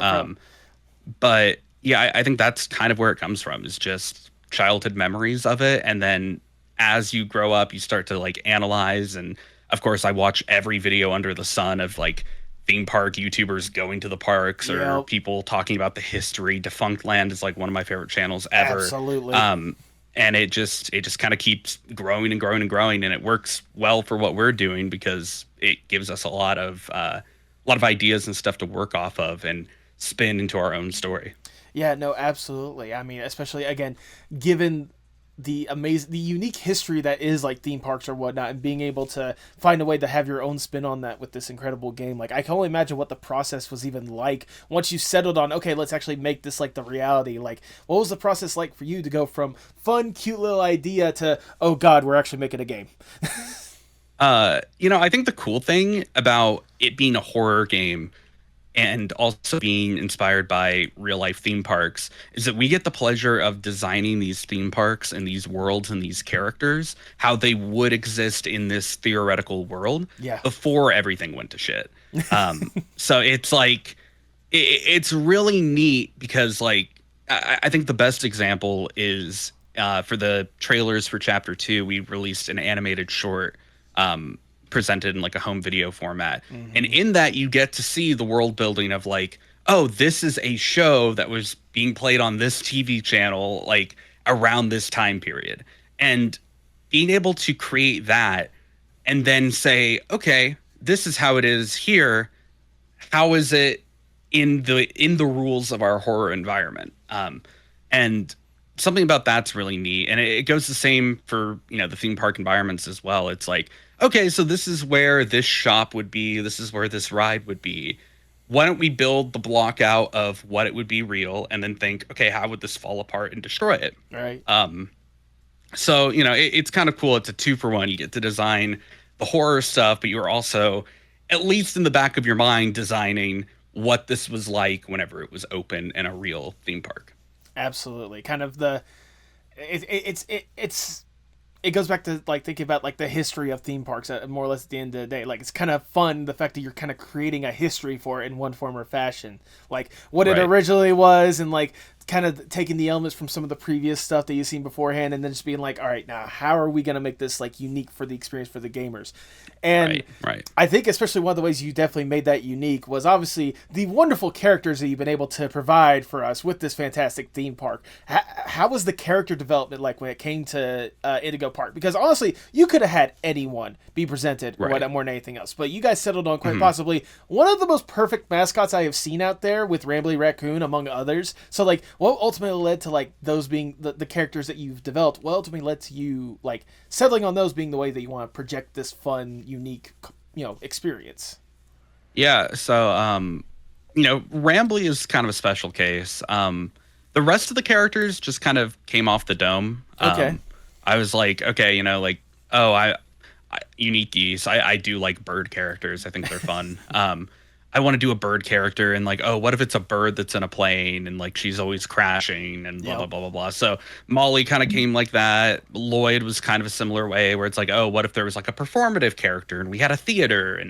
But yeah, I think that's kind of where it comes from, is just childhood memories of it. And then as you grow up, you start to like analyze. And of course I watch every video under the sun of like theme park YouTubers going to the parks, or people talking about the history. Defunct Land is like one of my favorite channels ever.
Absolutely.
and it just kind of keeps growing and growing and growing, and it works well for what we're doing because it gives us a lot of ideas and stuff to work off of and spin into our own story.
Yeah, no, absolutely. I mean, especially again, given the unique history that is like theme parks or whatnot, and being able to find a way to have your own spin on that with this incredible game. Like, I can only imagine what the process was even like once you settled on, okay, let's actually make this like the reality. Like, what was the process like for you to go from fun, cute little idea to, oh God, we're actually making a game?
I think the cool thing about it being a horror game and also being inspired by real life theme parks is that we get the pleasure of designing these theme parks and these worlds and these characters how they would exist in this theoretical world
Yeah.
before everything went to shit. So it's like it's really neat because like I think the best example is for the trailers for chapter 2 we released an animated short presented in like a home video format. And in that you get to see the world building of like, oh, this is a show that was being played on this TV channel like around this time period. And being able to create that and then say, okay, this is how it is here. How is it in the rules of our horror environment? And something about that's really neat. And it goes the same for, the theme park environments as well. It's like, okay, so this is where this shop would be. This is where this ride would be. Why don't we build the block out of what it would be real and then think, okay, how would this fall apart and destroy it?
Right.
So, it's kind of cool. It's a 2-for-1. You get to design the horror stuff, but you're also, at least in the back of your mind, designing what this was like whenever it was open in a real theme park.
Absolutely. Kind of it goes back to like thinking about like the history of theme parks more or less at the end of the day. Like, it's kind of fun the fact that you're kind of creating a history for it in one form or fashion, like what it
Right.
originally was, and like kind of taking the elements from some of the previous stuff that you've seen beforehand, and then just being like, all right, now how are we going to make this like unique for the experience for the gamers? And
Right.
I think especially one of the ways you definitely made that unique was obviously the wonderful characters that you've been able to provide for us with this fantastic theme park. How was the character development like when it came to Indigo Park? Because honestly, you could have had anyone be presented
Right.
more than anything else, but you guys settled on quite possibly one of the most perfect mascots I have seen out there with Rambley Raccoon among others. So like, what ultimately led to like those being the characters that you've developed? What ultimately led to you like settling on those being the way that you want to project this fun, unique, experience?
Yeah. So, Rambley is kind of a special case. The rest of the characters just kind of came off the dome.
Okay.
I was like, okay, oh, UniqueGeese. I do like bird characters. I think they're fun. I want to do a bird character and like, oh, what if it's a bird that's in a plane and like she's always crashing and blah, blah, blah, blah, blah. So Molly kind of came like that. Lloyd was kind of a similar way where it's like, oh, what if there was like a performative character and we had a theater?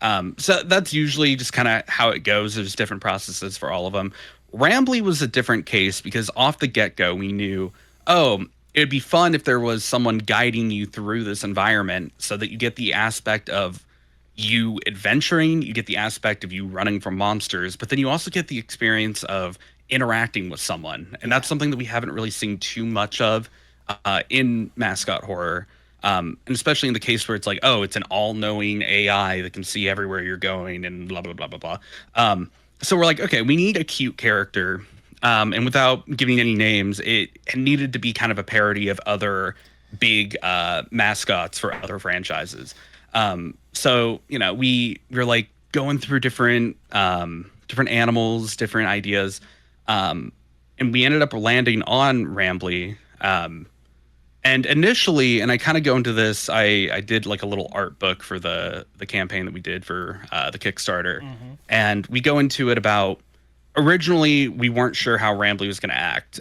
And so that's usually just kind of how it goes. There's different processes for all of them. Rambley was a different case because off the get-go, we knew, oh, it'd be fun if there was someone guiding you through this environment so that you get the aspect of you adventuring, you get the aspect of you running from monsters, but then you also get the experience of interacting with someone. And that's something that we haven't really seen too much of in mascot horror. And especially in the case where it's like, oh, it's an all-knowing AI that can see everywhere you're going and blah, blah, blah, blah, blah. So we're like, okay, we need a cute character. And without giving any names, it needed to be kind of a parody of other big mascots for other franchises. So, we were like going through different animals, different ideas. And we ended up landing on Rambley. And initially, and I kind of go into this, I did like a little art book for the campaign that we did for the Kickstarter. And we go into it about, originally, we weren't sure how Rambley was going to act.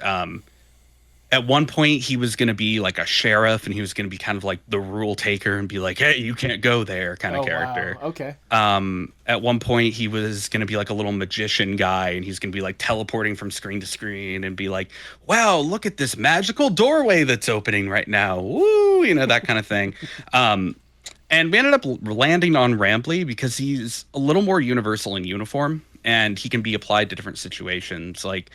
At one point, he was going to be like a sheriff, and he was going to be kind of like the rule taker and be like, hey, you can't go there kind of character.
Wow. Okay.
At one point, he was going to be like a little magician guy, and he's going to be like teleporting from screen to screen and be like, wow, look at this magical doorway that's opening right now. Woo, that kind of thing. And we ended up landing on Rambley because he's a little more universal in uniform, and he can be applied to different situations. Like,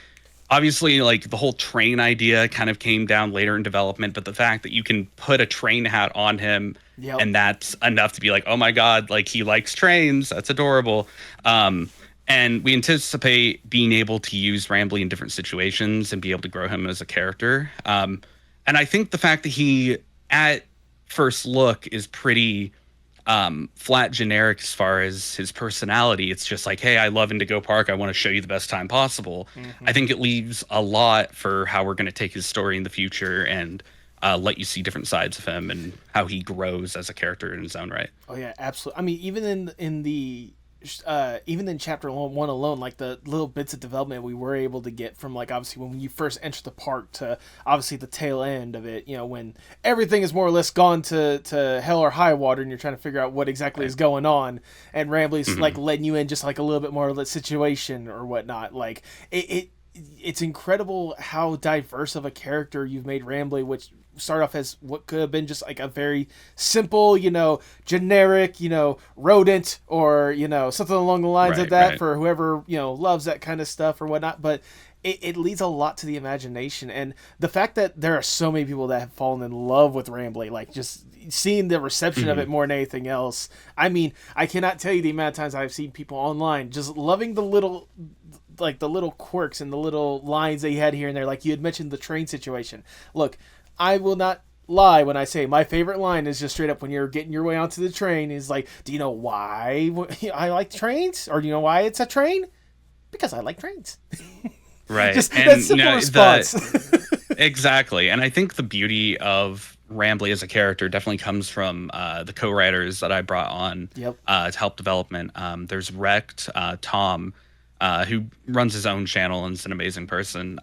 obviously, like, the whole train idea kind of came down later in development, but the fact that you can put a train hat on him
Yep.
and that's enough to be like, oh my god, like, he likes trains, that's adorable. And we anticipate being able to use Rambley in different situations and be able to grow him as a character. And I think the fact that he, at first look, is pretty flat generic as far as his personality. It's just like, hey, I love Indigo Park. I want to show you the best time possible. I think it leaves a lot for how we're going to take his story in the future and let you see different sides of him and how he grows as a character in his own right.
Oh yeah, absolutely. I mean, even in chapter one alone, like the little bits of development we were able to get from, like, obviously when you first enter the park to obviously the tail end of it, when everything is more or less gone to hell or high water and you're trying to figure out what exactly is going on, and Rambley's like letting you in just like a little bit more of the situation or whatnot. Like it's incredible how diverse of a character you've made Rambley, which start off as what could have been just like a very simple, generic, rodent, or, something along the lines of that for whoever, loves that kind of stuff or whatnot. But it leads a lot to the imagination. And the fact that there are so many people that have fallen in love with Rambley, like just seeing the reception of it more than anything else. I mean, I cannot tell you the amount of times I've seen people online just loving the little quirks and the little lines that you had here and there. Like you had mentioned the train situation. Look, I will not lie when I say my favorite line is just straight up when you're getting your way onto the train is like, do you know why I like trains? Or do you know why it's a train? Because I like trains.
Right.
Just
and
that simple response.
Exactly. And I think the beauty of Rambley as a character definitely comes from the co-writers that I brought on to help development. There's Wrecked, Tom, who runs his own channel and is an amazing person.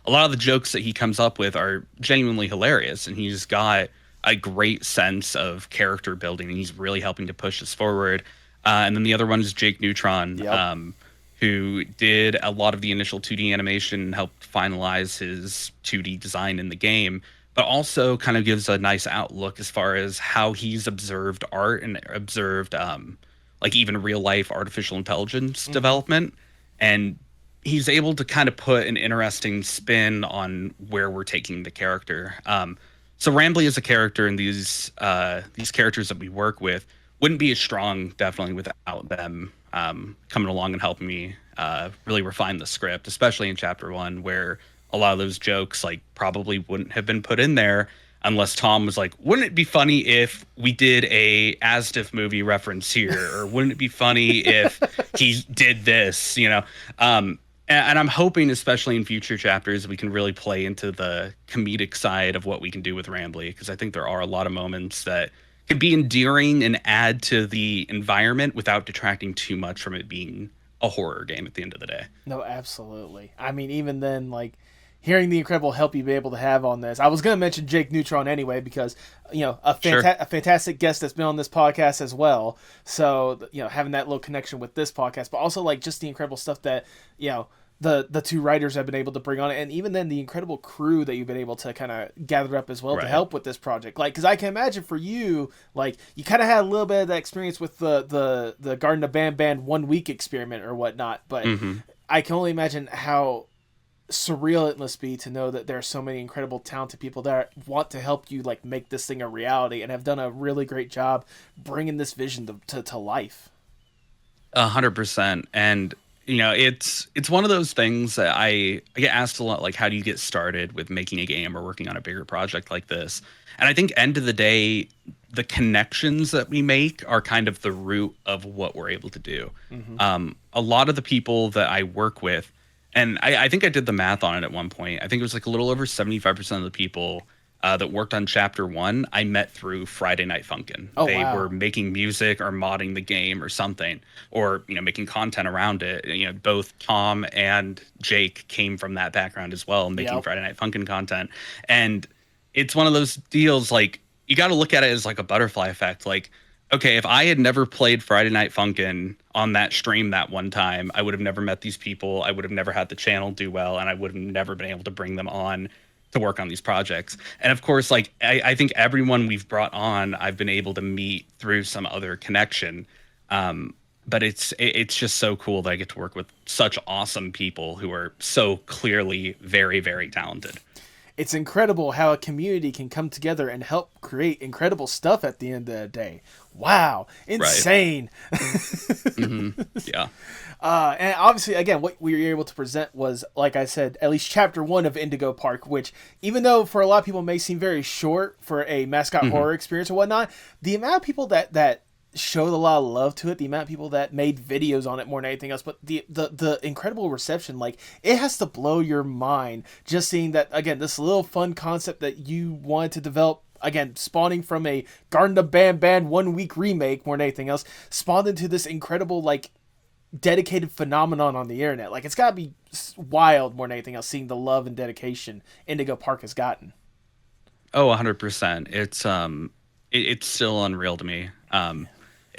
A lot of the jokes that he comes up with are genuinely hilarious, and he's got a great sense of character building, and he's really helping to push us forward. And then the other one is Jake Neutron, who did a lot of the initial 2D animation and helped finalize his 2D design in the game, but also kind of gives a nice outlook as far as how he's observed art and observed like even real life artificial intelligence development. And he's able to kind of put an interesting spin on where we're taking the character. So Rambley as a character and these characters that we work with wouldn't be as strong, definitely, without them coming along and helping me really refine the script, especially in chapter 1, where a lot of those jokes like probably wouldn't have been put in there unless Tom was like, wouldn't it be funny if we did a Astif movie reference here? Or wouldn't it be funny if he did this, And I'm hoping, especially in future chapters, we can really play into the comedic side of what we can do with Rambley, because I think there are a lot of moments that can be endearing and add to the environment without detracting too much from it being a horror game at the end of the day.
No, absolutely. I mean, even then, like, hearing the incredible help you'd be able to have on this. I was going to mention Jake Neutron anyway, because, a fantastic guest that's been on this podcast as well. So, having that little connection with this podcast, but also, like, just the incredible stuff that, the two writers have been able to bring on it, and even then the incredible crew that you've been able to kind of gather up as well to help with this project. Like, because I can imagine for you, like, you kind of had a little bit of that experience with the Garden of Band 1 week experiment or whatnot, but I can only imagine how surreal it must be to know that there are so many incredible talented people that want to help you, like, make this thing a reality, and have done a really great job bringing this vision to life.
100%. And it's one of those things that I get asked a lot, like, how do you get started with making a game or working on a bigger project like this? And I think end of the day, the connections that we make are kind of the root of what we're able to do. A lot of the people that I work with, and I think I did the math on it at one point, I think it was like a little over 75% of the people that worked on chapter 1 I met through Friday Night Funkin. They were making music or modding the game or something, or making content around it. Both Tom and Jake came from that background as well, making Friday Night Funkin content. And it's one of those deals, like, you got to look at it as like a butterfly effect. Like, okay, if I had never played Friday Night Funkin on that stream that one time, I would have never met these people, I would have never had the channel do well, and I would have never been able to bring them on to work on these projects. And of course, like, I think everyone we've brought on, I've been able to meet through some other connection. but it's just so cool that I get to work with such awesome people who are so clearly very, very talented.
It's incredible how a community can come together and help create incredible stuff at the end of the day. Wow. Insane.
Right. Mm-hmm. Yeah.
And obviously, again, what we were able to present was, like I said, at least chapter 1 of Indigo Park, which, even though for a lot of people may seem very short for a mascot horror experience or whatnot, the amount of people that showed a lot of love to it, the amount of people that made videos on it more than anything else, but the incredible reception, like, it has to blow your mind just seeing that, again, this little fun concept that you wanted to develop, again, spawning from a Garden of Band 1 week remake more than anything else, spawned into this incredible, like, dedicated phenomenon on the internet. Like, it's gotta be wild more than anything else, seeing the love and dedication Indigo Park has gotten.
Oh, 100%. It's still unreal to me.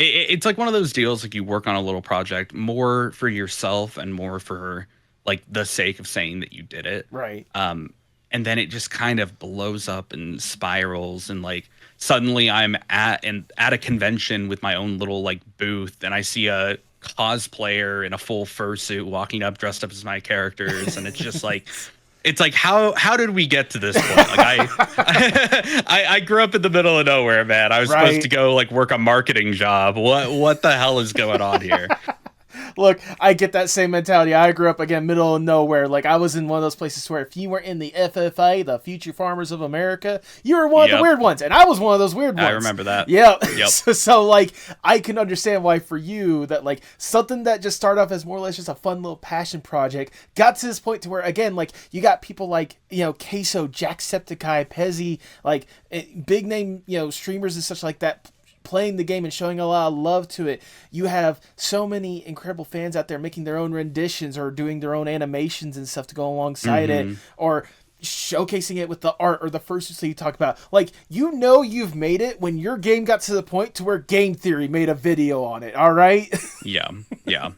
It's like one of those deals, like, you work on a little project more for yourself and more for, like, the sake of saying that you did it.
Right.
And then it just kind of blows up and spirals, and, like, suddenly I'm at a convention with my own little, like, booth, and I see a cosplayer in a full fursuit walking up dressed up as my characters, and it's just like, it's like, how did we get to this point? Like, I grew up in the middle of nowhere, man. I was supposed to go, like, work a marketing job. What the hell is going on here?
Look, I get that same mentality. I grew up, again, middle of nowhere. Like, I was in one of those places where if you were in the FFA, the Future Farmers of America, you were one of the weird ones. And I was one of those weird ones.
I remember that.
Yep. So, like, I can understand why for you that, like, something that just started off as more or less just a fun little passion project got to this point to where, again, like, you got people like, you know, Queso, Jacksepticeye, Pezzy, like, big name, you know, streamers and such like that, playing the game and showing a lot of love to it. You have so many incredible fans out there making their own renditions or doing their own animations and stuff to go alongside it, or showcasing it with the art or the fursuits that you talk about. Like, you know, you've made it when your game got to the point to where Game Theory made a video on it. All right.
Yeah.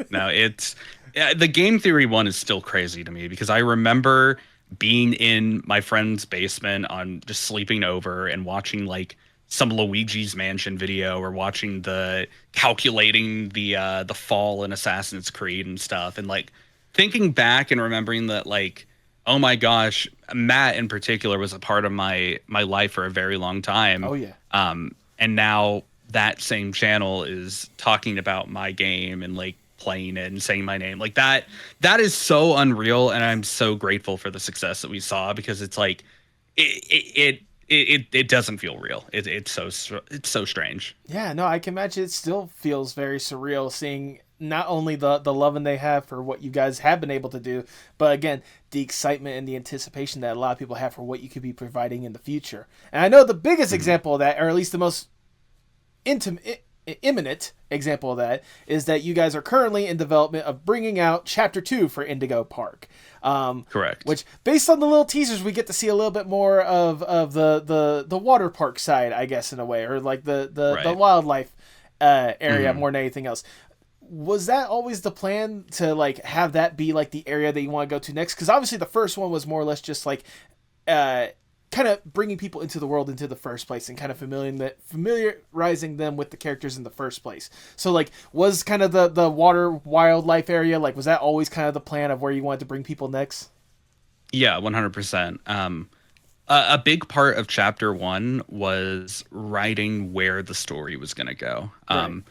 No, the Game Theory one is still crazy to me, because I remember being in my friend's basement on just sleeping over and watching, like, some Luigi's Mansion video, or watching the calculating the fall in Assassin's Creed and stuff, and, like, thinking back and remembering that, like, oh my gosh, Matt in particular was a part of my life for a very long time.
Oh yeah.
And now that same channel is talking about my game and, like, playing it and saying my name. Like, that is so unreal, and I'm so grateful for the success that we saw, because it's like it doesn't feel real. It's so strange.
Yeah, no, I can imagine it still feels very surreal seeing not only the loving they have for what you guys have been able to do, but again, the excitement and the anticipation that a lot of people have for what you could be providing in the future. And I know the biggest example of that, or at least the most imminent example of that, is that you guys are currently in development of bringing out Chapter 2 for Indigo Park.
Correct.
Which, based on the little teasers, we get to see a little bit more of the water park side, I guess, in a way, or like the wildlife area more than anything else. Was that always the plan to, like, have that be, like, the area that you want to go to next? Because obviously the first one was more or less just, like, kind of bringing people into the world into the first place and kind of familiarizing them with the characters in the first place. So, like, was kind of the water wildlife area, like, was that always kind of the plan of where you wanted to bring people next?
Yeah, 100%. A big part of Chapter 1 was writing where the story was going to go.
Right.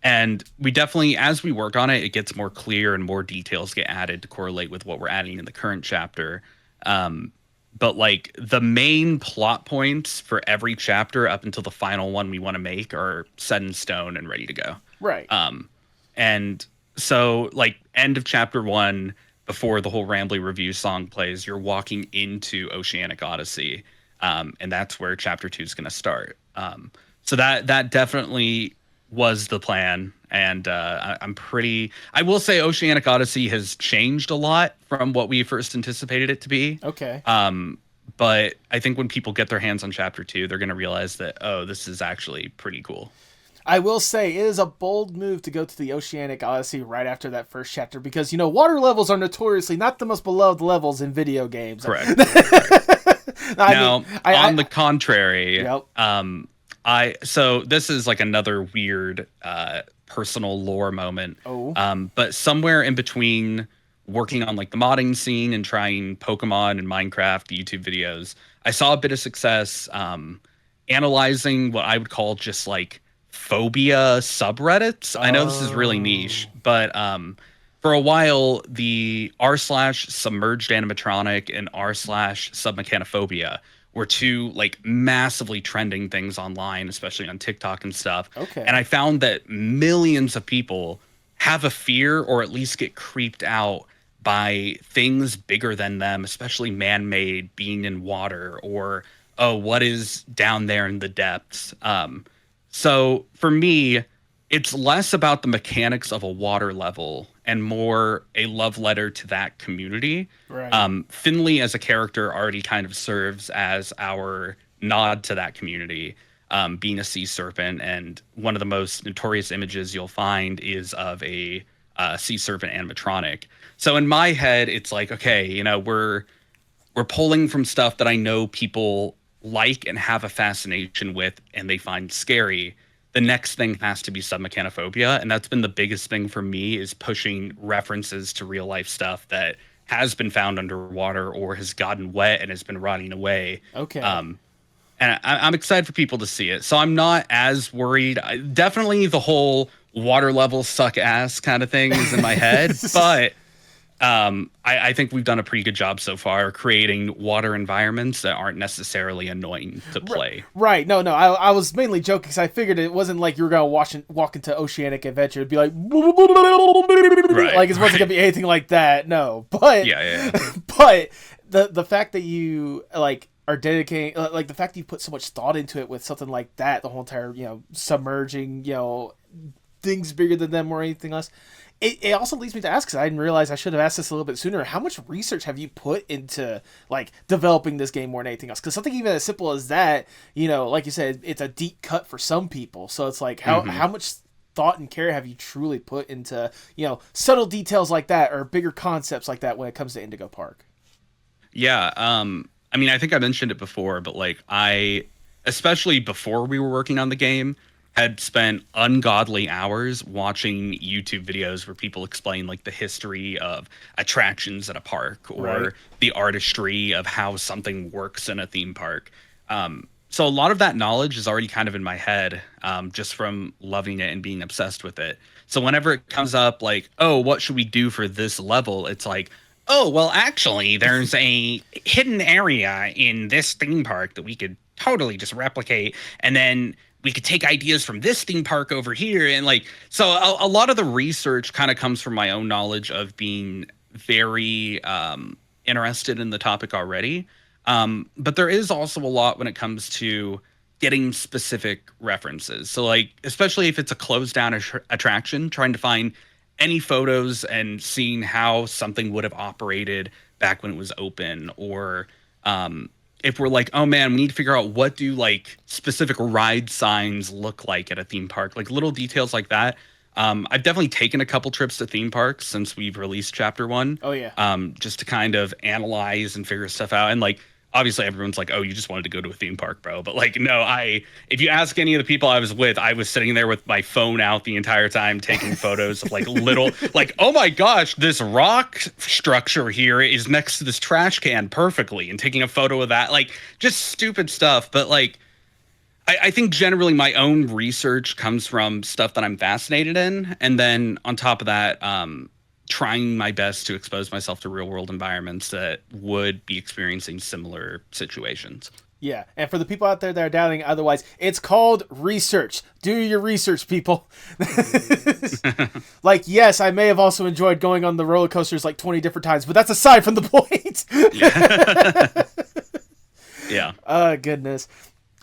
And we definitely, as we work on it, it gets more clear and more details get added to correlate with what we're adding in the current chapter. But, like, the main plot points for every chapter up until the final one we want to make are set in stone and ready to go.
Right.
And so, like, end of Chapter 1, before the whole Rambley review song plays, you're walking into Oceanic Odyssey. And that's where Chapter 2 is going to start. So that definitely was the plan. And I will say Oceanic Odyssey has changed a lot from what we first anticipated it to be.
Okay.
But I think when people get their hands on Chapter 2, they're going to realize that, oh, this is actually pretty cool.
I will say it is a bold move to go to the Oceanic Odyssey right after that first chapter, because, you know, water levels are notoriously not the most beloved levels in video games.
Correct. On the contrary,
yep.
So this is, like, another weird personal lore moment.
Oh.
But somewhere in between working on like the modding scene and trying Pokemon and Minecraft YouTube videos, I saw a bit of success analyzing what I would call just like phobia subreddits. I know this is really niche, but for a while, the r/submerged animatronic and r/submechanophobia were two like massively trending things online, especially on TikTok and stuff.
Okay.
And I found that millions of people have a fear or at least get creeped out by things bigger than them, especially man-made, being in water, or oh, what is down there in the depths. So for me, it's less about the mechanics of a water level and more a love letter to that community.
Right.
Finley as a character already kind of serves as our nod to that community, being a sea serpent. And one of the most notorious images you'll find is of a sea serpent animatronic. So in my head, it's like, okay, you know, we're pulling from stuff that I know people like and have a fascination with and they find scary. The next thing has to be submechanophobia, and that's been the biggest thing for me, is pushing references to real life stuff that has been found underwater or has gotten wet and has been rotting away.
Okay.
And I'm excited for people to see it. So I'm not as worried. Definitely the whole water level suck ass kind of thing is in my head, but I think we've done a pretty good job so far creating water environments that aren't necessarily annoying to play.
Right. No. I was mainly joking because I figured it wasn't like you were going to walk into Oceanic Adventure and be like,
Right,
like it's wasn't going to be anything like that. No. But,
Yeah.
but the fact that you like are dedicating, like the fact that you put so much thought into it with something like that, the whole entire, you know, submerging, you know, things bigger than them or anything else. It also leads me to ask, because I didn't realize I should have asked this a little bit sooner, how much research have you put into like developing this game more than anything else? Because something even as simple as that, you know, like you said, it's a deep cut for some people. So it's like how much thought and care have you truly put into, you know, subtle details like that or bigger concepts like that when it comes to Indigo Park?
Yeah. I mean, I think I mentioned it before, but like especially before we were working on the game, had spent ungodly hours watching YouTube videos where people explain like the history of attractions at a park or the artistry of how something works in a theme park. So a lot of that knowledge is already kind of in my head, just from loving it and being obsessed with it. So whenever it comes up like, oh, what should we do for this level? It's like, oh, well, actually, there's a hidden area in this theme park that we could totally just replicate. And then we could take ideas from this theme park over here. And like, so a lot of the research kind of comes from my own knowledge of being very interested in the topic already. But there is also a lot when it comes to getting specific references. So like, especially if it's a closed down attraction, trying to find any photos and seeing how something would have operated back when it was open, or if we're like, oh man, we need to figure out what do like specific ride signs look like at a theme park, like little details like that. I've definitely taken a couple trips to theme parks since we've released chapter 1.
Oh yeah.
Just to kind of analyze and figure stuff out. And like, obviously everyone's like, oh, you just wanted to go to a theme park, bro. But like, no, if you ask any of the people I was with, I was sitting there with my phone out the entire time, taking photos of like little, like, oh my gosh, this rock structure here is next to this trash can perfectly, and taking a photo of that, like just stupid stuff. But like, I think generally my own research comes from stuff that I'm fascinated in. And then on top of that, trying my best to expose myself to real world environments that would be experiencing similar situations.
Yeah, and for the people out there that are doubting otherwise, it's called research. Do your research, people. Like, yes, I may have also enjoyed going on the roller coasters like 20 different times, but that's aside from the point.
Yeah.
Oh, goodness.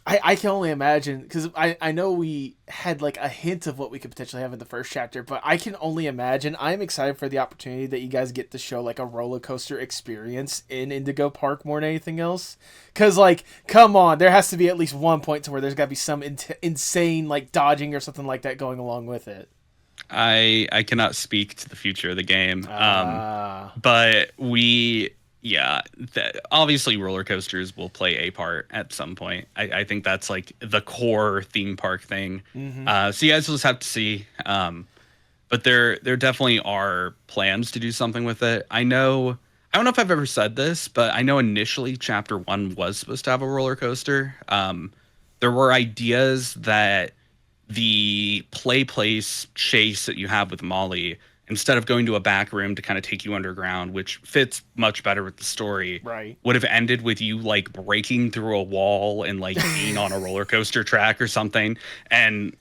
I can only imagine, because I know we had like a hint of what we could potentially have in the first chapter, but I can only imagine. I'm excited for the opportunity that you guys get to show like a roller coaster experience in Indigo Park more than anything else. Because like, come on, there has to be at least one point to where there's got to be some insane like dodging or something like that going along with it.
I cannot speak to the future of the game, but we Yeah, obviously roller coasters will play a part at some point. I think that's like the core theme park thing. So you guys will just have to see. But there definitely are plans to do something with it. I don't know if I've ever said this, but I know initially chapter one was supposed to have a roller coaster. There were ideas that the play place chase that you have with Molly, instead of going to a back room to kind of take you underground, which fits much better with the story,
Right.
would have ended with you like breaking through a wall and like being on a roller coaster track or something. And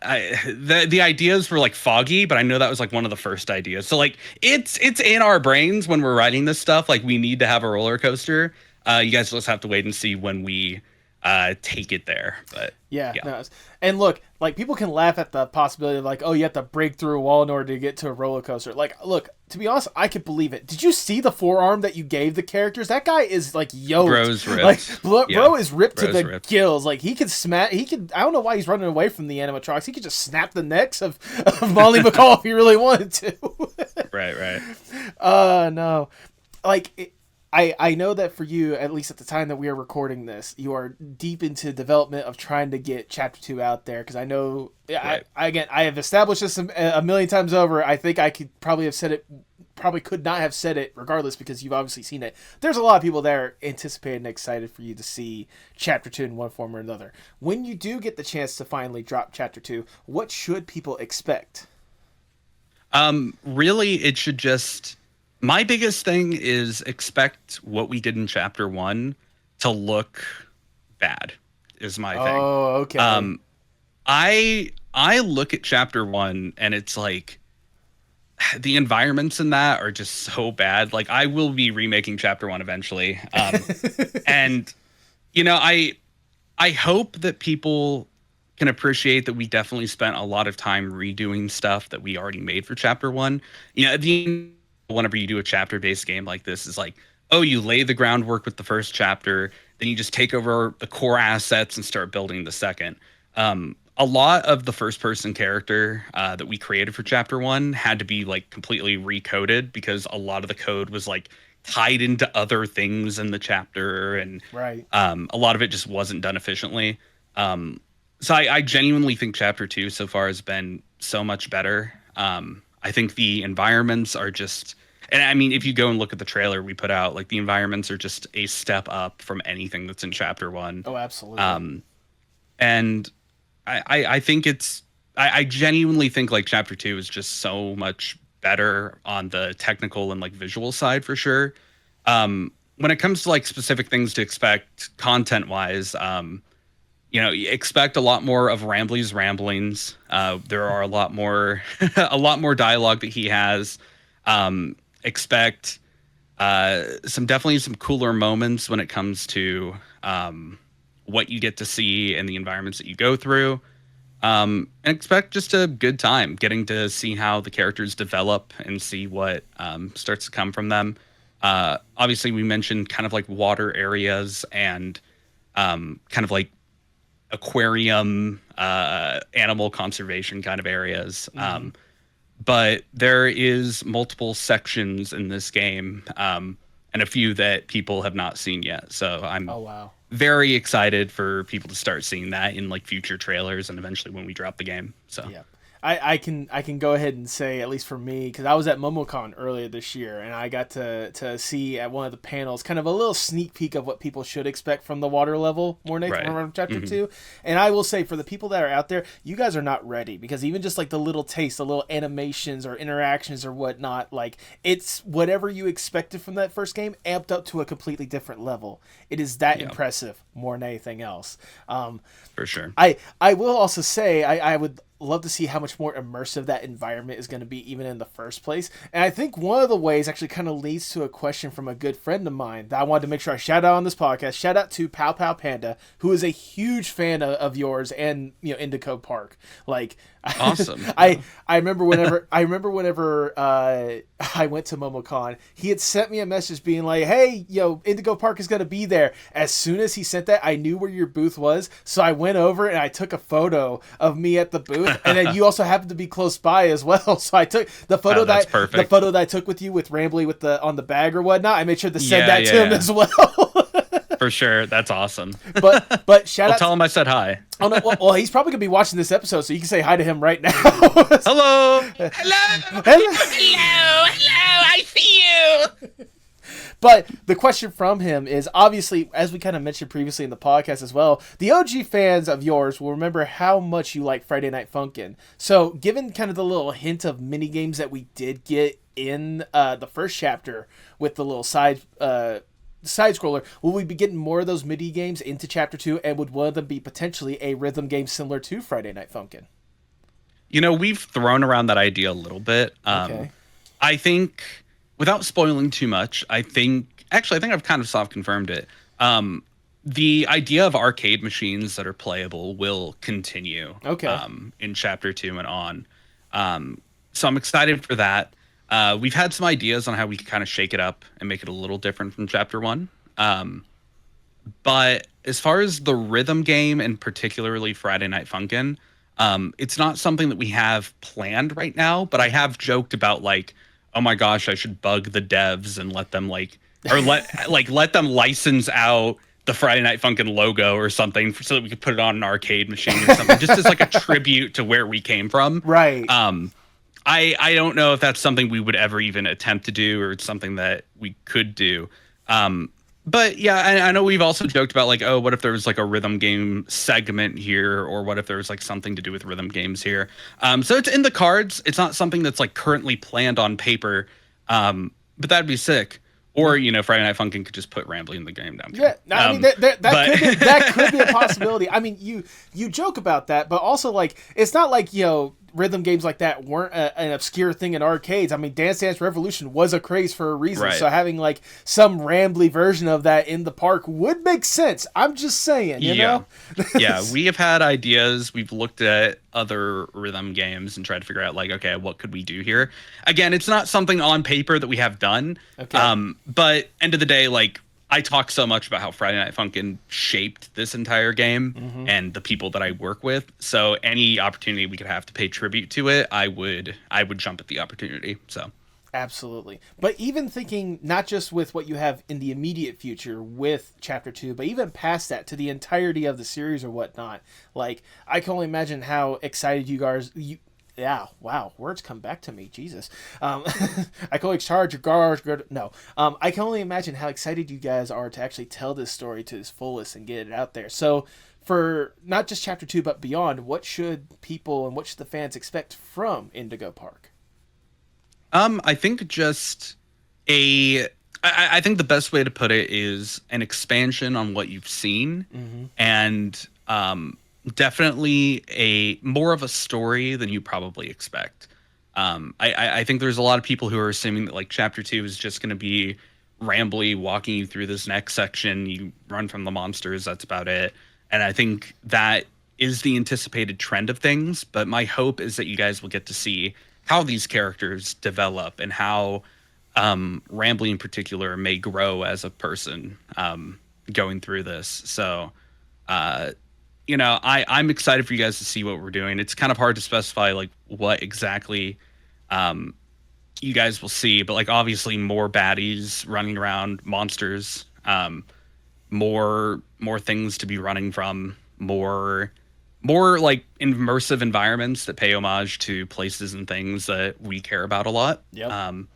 the ideas were like foggy, but I know that was like one of the first ideas. So like it's in our brains when we're writing this stuff. Like we need to have a roller coaster. You guys just have to wait and see when we take it there. But
Yeah. No, and look, like people can laugh at the possibility of like, oh, you have to break through a wall in order to get to a roller coaster. Like, look, to be honest, I could believe it. Did you see the forearm that you gave the characters? That guy is like yoked.
Bro's ripped.
Like, bro is ripped to
Bro's
the
ripped.
gills. Like he could smack. He could. I don't know why he's running away from the animatronics. He could just snap the necks of Molly McCall if he really wanted to.
Right.
No, like. I know that for you, at least at the time that we are recording this, you are deep into development of trying to get Chapter 2 out there. Because I know,
Right.
I have established this a million times over. I think I could probably have said it, probably could not have said it regardless because you've obviously seen it. There's a lot of people there anticipated and excited for you to see Chapter 2 in one form or another. When you do get the chance to finally drop Chapter 2, what should people expect?
Really, it should just. My biggest thing is expect what we did in chapter one to look bad. Is my thing.
Oh, okay.
I look at chapter one and it's like the environments in that are just so bad. Like I will be remaking chapter one eventually, and I hope that people can appreciate that we definitely spent a lot of time redoing stuff that we already made for chapter one. Whenever you do a chapter-based game like this, is like, oh, you lay the groundwork with the first chapter, then you just take over the core assets and start building the second. A lot of the first-person character that we created for chapter one had to be like completely recoded because a lot of the code was like tied into other things in the chapter, and
right.
a lot of it just wasn't done efficiently. So I genuinely think chapter two so far has been so much better. I think the environments are just, and I mean, if you go and look at the trailer we put out, like the environments are just a step up from anything that's in chapter one.
Oh, absolutely.
And I think I genuinely think like chapter two is just so much better on the technical and like visual side for sure. When it comes to like specific things to expect content wise, you expect a lot more of Rambley's ramblings. There are a lot more dialogue that he has. Expect definitely some cooler moments when it comes to what you get to see and the environments that you go through. And expect just a good time getting to see how the characters develop and see what starts to come from them. Obviously, we mentioned kind of like water areas and kind of like aquarium, animal conservation kind of areas. But there is multiple sections in this game, and a few that people have not seen yet. So I'm very excited for people to start seeing that in like future trailers and eventually when we drop the game. So
yeah. I can go ahead and say, at least for me, because I was at MomoCon earlier this year, and I got to see at one of the panels kind of a little sneak peek of what people should expect from the water level Mornay from Chapter 2. And I will say, for the people that are out there, you guys are not ready, because even just like the little taste, the little animations or interactions or whatnot, like it's whatever you expected from that first game amped up to a completely different level. It is that impressive more than anything else.
For sure.
I will also say I would love to see how much more immersive that environment is going to be even in the first place. And I think one of the ways actually kind of leads to a question from a good friend of mine that I wanted to make sure I shout out on this podcast. Shout out to Pow Pow Panda, who is a huge fan of yours and Indigo Park. Like,
awesome.
I remember whenever I went to MomoCon, he had sent me a message being like, "Hey, Indigo Park is going to be there." As soon as he sent that, I knew where your booth was, so I went over and I took a photo of me at the booth. and then you also happened to be close by as well. So I took the photo the photo that I took with you with Rambley with the on the bag or whatnot. I made sure to send that to him as well.
For sure, that's awesome.
But shout out.
Tell him I said hi.
Oh no, well, he's probably gonna be watching this episode, so you can say hi to him right now.
Hello.
Hello, I see you.
But the question from him is, obviously, as we kind of mentioned previously in the podcast as well, the OG fans of yours will remember how much you like Friday Night Funkin'. So, given kind of the little hint of mini games that we did get in the first chapter with the little side scroller, will we be getting more of those mini games into chapter 2, and would one of them be potentially a rhythm game similar to Friday Night Funkin'?
You know, we've thrown around that idea a little bit.
Okay.
I think, without spoiling too much, I think I've kind of soft confirmed it. The idea of arcade machines that are playable will continue.
Okay.
In chapter 2 and on. So I'm excited for that. We've had some ideas on how we can kind of shake it up and make it a little different from chapter 1. But as far as the rhythm game and particularly Friday Night Funkin', it's not something that we have planned right now, but I have joked about, like, oh my gosh, I should bug the devs and let them let them license out the Friday Night Funkin' logo or something so that we could put it on an arcade machine or something, just as like a tribute to where we came from.
Right.
I don't know if that's something we would ever even attempt to do, or it's something that we could do. But yeah, I know we've also joked about, like, oh, what if there was like a rhythm game segment here, or what if there was like something to do with rhythm games here? So it's in the cards. It's not something that's like currently planned on paper, but that'd be sick. Or, you know, Friday Night Funkin' could just put Rambley in the game down.
Yeah, I mean, that could be a possibility. I mean, you joke about that, but also, like, it's not like, you know, rhythm games like that weren't an obscure thing in arcades. I mean, Dance Dance Revolution was a craze for a reason. Right. So having like some Rambley version of that in the park would make sense. I'm just saying, you know?
Yeah, we have had ideas. We've looked at other rhythm games and tried to figure out, like, okay, what could we do here? Again, it's not something on paper that we have done. Okay. But end of the day, like, I talk so much about how Friday Night Funkin' shaped this entire game and the people that I work with. So any opportunity we could have to pay tribute to it, I would jump at the opportunity. So
absolutely. But even thinking not just with what you have in the immediate future with chapter 2, but even past that to the entirety of the series or whatnot, like, I can only imagine how excited you guys yeah, wow, words come back to me, Jesus. I can only charge your guards. No, I can only imagine how excited you guys are to actually tell this story to its fullest and get it out there. So, for not just chapter 2, but beyond, what should people and what should the fans expect from Indigo Park?
I think just I think the best way to put it is an expansion on what you've seen, and definitely a more of a story than you probably expect. I think there's a lot of people who are assuming that, like, chapter 2 is just going to be Rambley walking you through this next section. You run from the monsters. That's about it. And I think that is the anticipated trend of things. But my hope is that you guys will get to see how these characters develop and how Rambley in particular may grow as a person going through this. So, you know, I'm excited for you guys to see what we're doing. It's kind of hard to specify, like, what exactly you guys will see, but, like, obviously more baddies running around, monsters, more things to be running from, more like immersive environments that pay homage to places and things that we care about a lot.
Yep.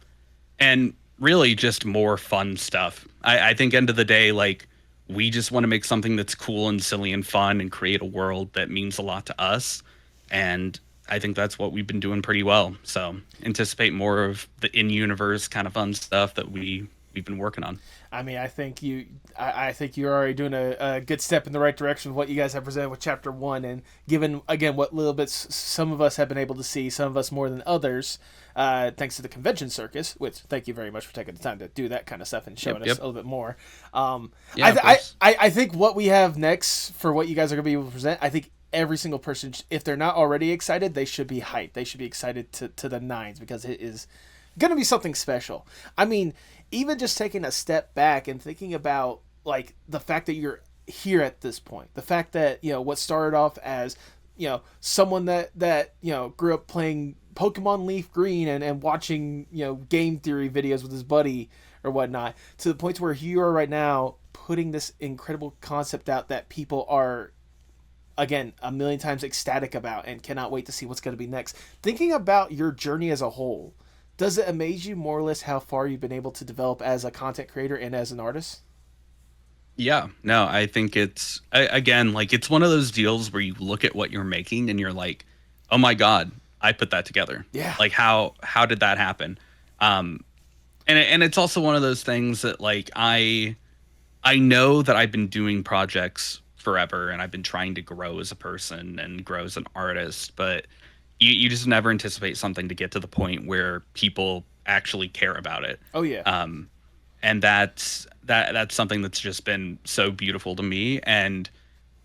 And really just more fun stuff. I think end of the day, like, we just want to make something that's cool and silly and fun and create a world that means a lot to us. And I think that's what we've been doing pretty well. So anticipate more of the in-universe kind of fun stuff that we've been working on.
I mean, I think you're already doing a good step in the right direction with what you guys have presented with chapter 1, and given, again, what little bits some of us have been able to see, some of us more than others, thanks to the convention circus, which thank you very much for taking the time to do that kind of stuff and showing us a little bit more. I think what we have next for what you guys are going to be able to present, I think every single person, if they're not already excited, they should be hyped. They should be excited to the nines, because it is going to be something special. I mean, even just taking a step back and thinking about, like, the fact that you're here at this point, the fact that, you know, what started off as someone that grew up playing Pokemon Leaf Green and watching game theory videos with his buddy or whatnot, to the point where you are right now putting this incredible concept out that people are, again, a million times ecstatic about and cannot wait to see what's going to be next. Thinking about your journey as a whole, does it amaze you more or less how far you've been able to develop as a content creator and as an artist?
Yeah, no, I think it's, again, like, it's one of those deals where you look at what you're making and you're like, oh my God, I put that together.
Yeah.
Like, how did that happen? And it's also one of those things that, like, I know that I've been doing projects forever and I've been trying to grow as a person and grow as an artist, but you just never anticipate something to get to the point where people actually care about it.
Oh yeah.
And that's something that's just been so beautiful to me. And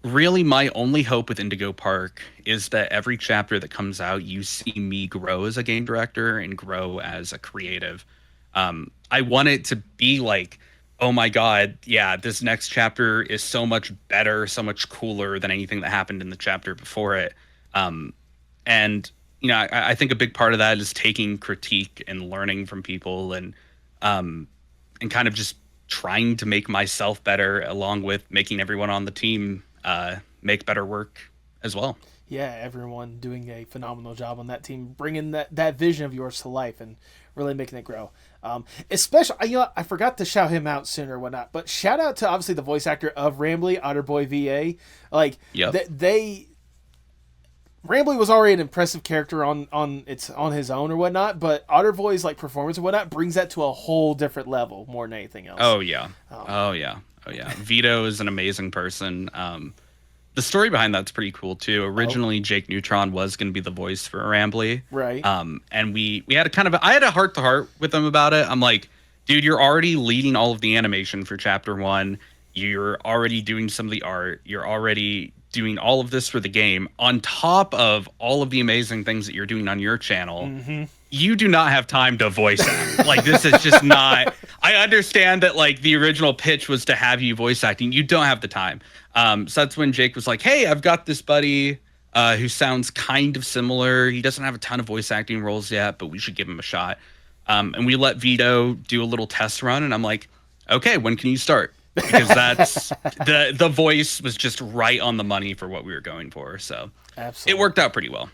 really my only hope with Indigo Park is that every chapter that comes out, you see me grow as a game director and grow as a creative. I want it to be like, oh my God, yeah, this next chapter is so much better, so much cooler than anything that happened in the chapter before it. And, I think a big part of that is taking critique and learning from people and kind of just trying to make myself better, along with making everyone on the team make better work as well.
Yeah, everyone doing a phenomenal job on that team, bringing that vision of yours to life and really making it grow. Especially, I forgot to shout him out sooner or whatnot, but shout out to obviously the voice actor of Rambley, Otterboy VA. Like,
yep.
Rambley was already an impressive character on his own or whatnot, but Otterboy's like performance or whatnot brings that to a whole different level more than anything else.
Oh yeah. Oh yeah. Vito is an amazing person. The story behind that's pretty cool too. Originally, Jake Neutron was going to be the voice for Rambley,
right?
And we had I had a heart to heart with him about it. I'm like, dude, you're already leading all of the animation for Chapter 1. You're already doing some of the art. You're already doing all of this for the game on top of all of the amazing things that you're doing on your channel. Mm-hmm. You do not have time to voice act. Like, this is just not. I understand that, like, the original pitch was to have you voice acting. You don't have the time. So that's when Jake was like, hey, I've got this buddy who sounds kind of similar. He doesn't have a ton of voice acting roles yet, but we should give him a shot. And we let Vito do a little test run, and I'm like, okay, when can you start? Because that's the voice was just right on the money for what we were going for. So absolutely, it worked out pretty well.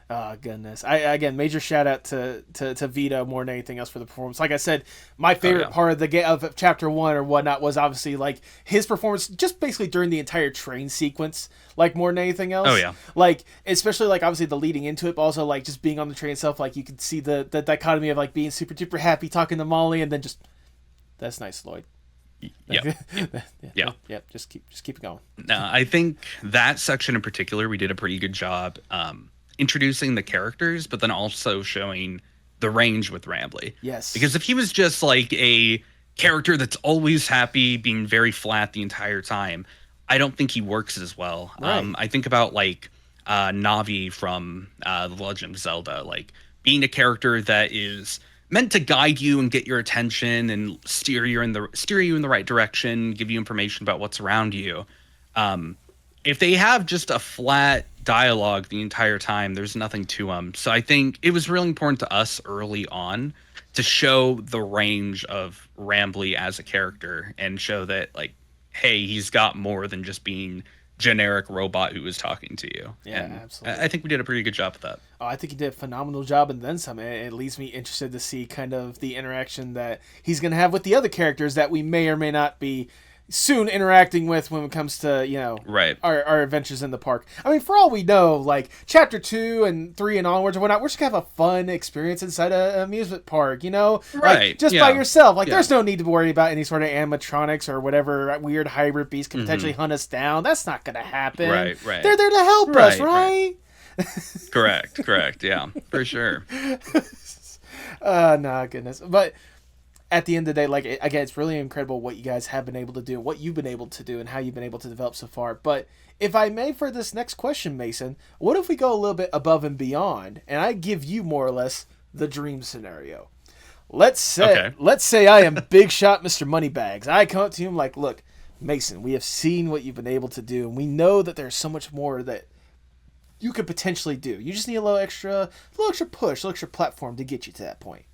Oh, goodness. Again, major shout out to Vito more than anything else for the performance. Like I said, my favorite part of the game of Chapter 1 or whatnot was obviously like his performance just basically during the entire train sequence, like more than anything else.
Oh yeah.
Like, especially like obviously the leading into it, but also like just being on the train itself, like you could see the dichotomy of like being super duper happy talking to Molly and then just, that's nice, Lloyd.
Yeah.
Yeah. Just keep it going.
No, I think that section in particular, we did a pretty good job introducing the characters, but then also showing the range with Rambley.
Yes.
Because if he was just like a character that's always happy, being very flat the entire time, I don't think he works as well.
Right.
I think about like Navi from The Legend of Zelda, like being a character that is meant to guide you and get your attention and steer you in the right direction, give you information about what's around you. If they have just a flat dialogue the entire time, there's nothing to them. So I think it was really important to us early on to show the range of Rambley as a character and show that, like, hey, he's got more than just being generic robot who was talking to you.
Yeah,
and
absolutely.
I think we did a pretty good job of that.
Oh, I think he did a phenomenal job, and then some. It leaves me interested to see kind of the interaction that he's going to have with the other characters that we may or may not be soon interacting with when it comes to,
right,
our adventures in the park. I mean, for all we know, like Chapter 2 and 3 and onwards or whatnot, we're just going to have a fun experience inside an amusement park,
Right.
Like, just by yourself. Like, there's no need to worry about any sort of animatronics or whatever weird hybrid beast can potentially hunt us down. That's not going to happen.
Right.
They're there to help us, right?
Correct. Yeah, for sure.
No, goodness. But at the end of the day, like, again, it's really incredible what you guys have been able to do, what you've been able to do, and how you've been able to develop so far. But if I may, for this next question, Mason, what if we go a little bit above and beyond, and I give you more or less the dream scenario? Let's say I am Big Shot Mr. Moneybags. I come up to him like, look, Mason, we have seen what you've been able to do, and we know that there's so much more that you could potentially do. You just need a little extra push, a little extra platform to get you to that point.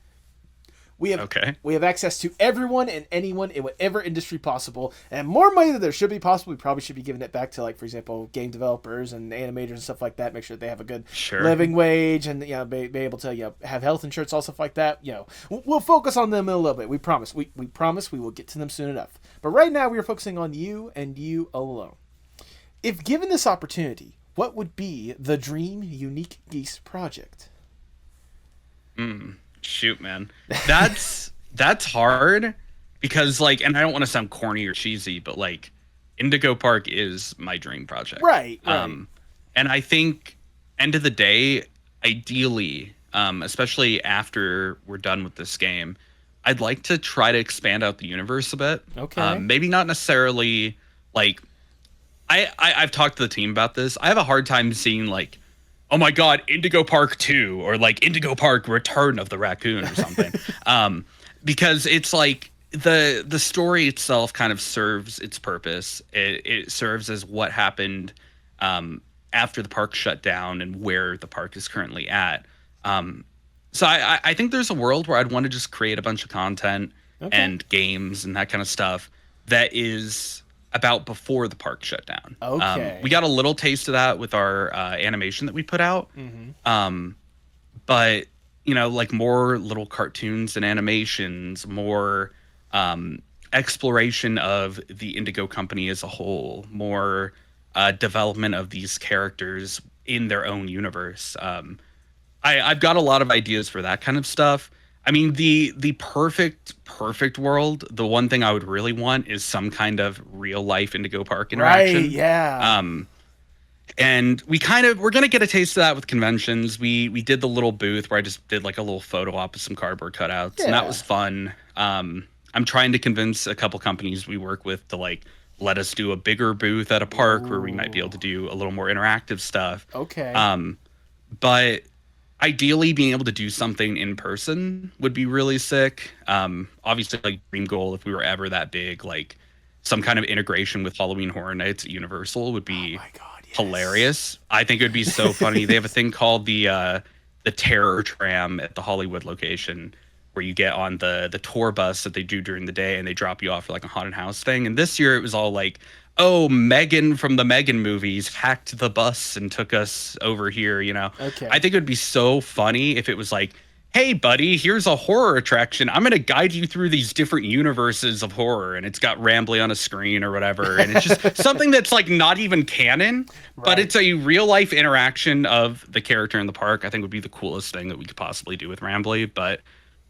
We have access to everyone and anyone in whatever industry possible, and more money than there should be possible. We probably should be giving it back to, like, for example, game developers and animators and stuff like that. Make sure that they have a good living wage and, you know, be able to, you know, have health insurance, all stuff like that. You know, we'll focus on them in a little bit. We promise. We promise we will get to them soon enough. But right now we are focusing on you and you alone. If given this opportunity, what would be the dream UniqueGeese project?
Shoot, man, that's hard because, like, and I don't want to sound corny or cheesy, but, like, Indigo Park is my dream project,
right.
And I think end of the day, ideally, especially after we're done with this game, I'd like to try to expand out the universe a bit.
Okay.
Maybe not necessarily, like, I've talked to the team about this. I have a hard time seeing, like, oh my God, Indigo Park 2 or, like, Indigo Park Return of the Raccoon or something. Because it's like the story itself kind of serves its purpose. It serves as what happened after the park shut down and where the park is currently at. So I think there's a world where I'd want to just create a bunch of content and games and that kind of stuff that is about before the park shut down.
Okay.
We got a little taste of that with our animation that we put out. But, you know, like, more little cartoons and animations, more exploration of the Indigo Company as a whole, more development of these characters in their own universe. I've got a lot of ideas for that kind of stuff. I mean, the perfect world, the one thing I would really want is some kind of real life Indigo Park interaction.
Right, yeah.
And we're going to get a taste of that with conventions. We did the little booth where I just did, like, a little photo op with some cardboard cutouts, and that was fun. I'm trying to convince a couple companies we work with to, like, let us do a bigger booth at a park where we might be able to do a little more interactive stuff.
Okay.
But ideally, being able to do something in person would be really sick. Obviously, like, dream goal, if we were ever that big, like, some kind of integration with Halloween Horror Nights at Universal would be hilarious. I think it would be so funny. They have a thing called the Terror Tram at the Hollywood location, where you get on the tour bus that they do during the day, and they drop you off for, like, a haunted house thing. And this year it was all like, oh, Megan from the Megan movies hacked the bus and took us over here, you know?
Okay.
I think it would be so funny if it was like, hey, buddy, here's a horror attraction. I'm going to guide you through these different universes of horror. And it's got Rambley on a screen or whatever. And it's just something that's, like, not even canon, but it's a real life interaction of the character in the park. I think would be the coolest thing that we could possibly do with Rambley. But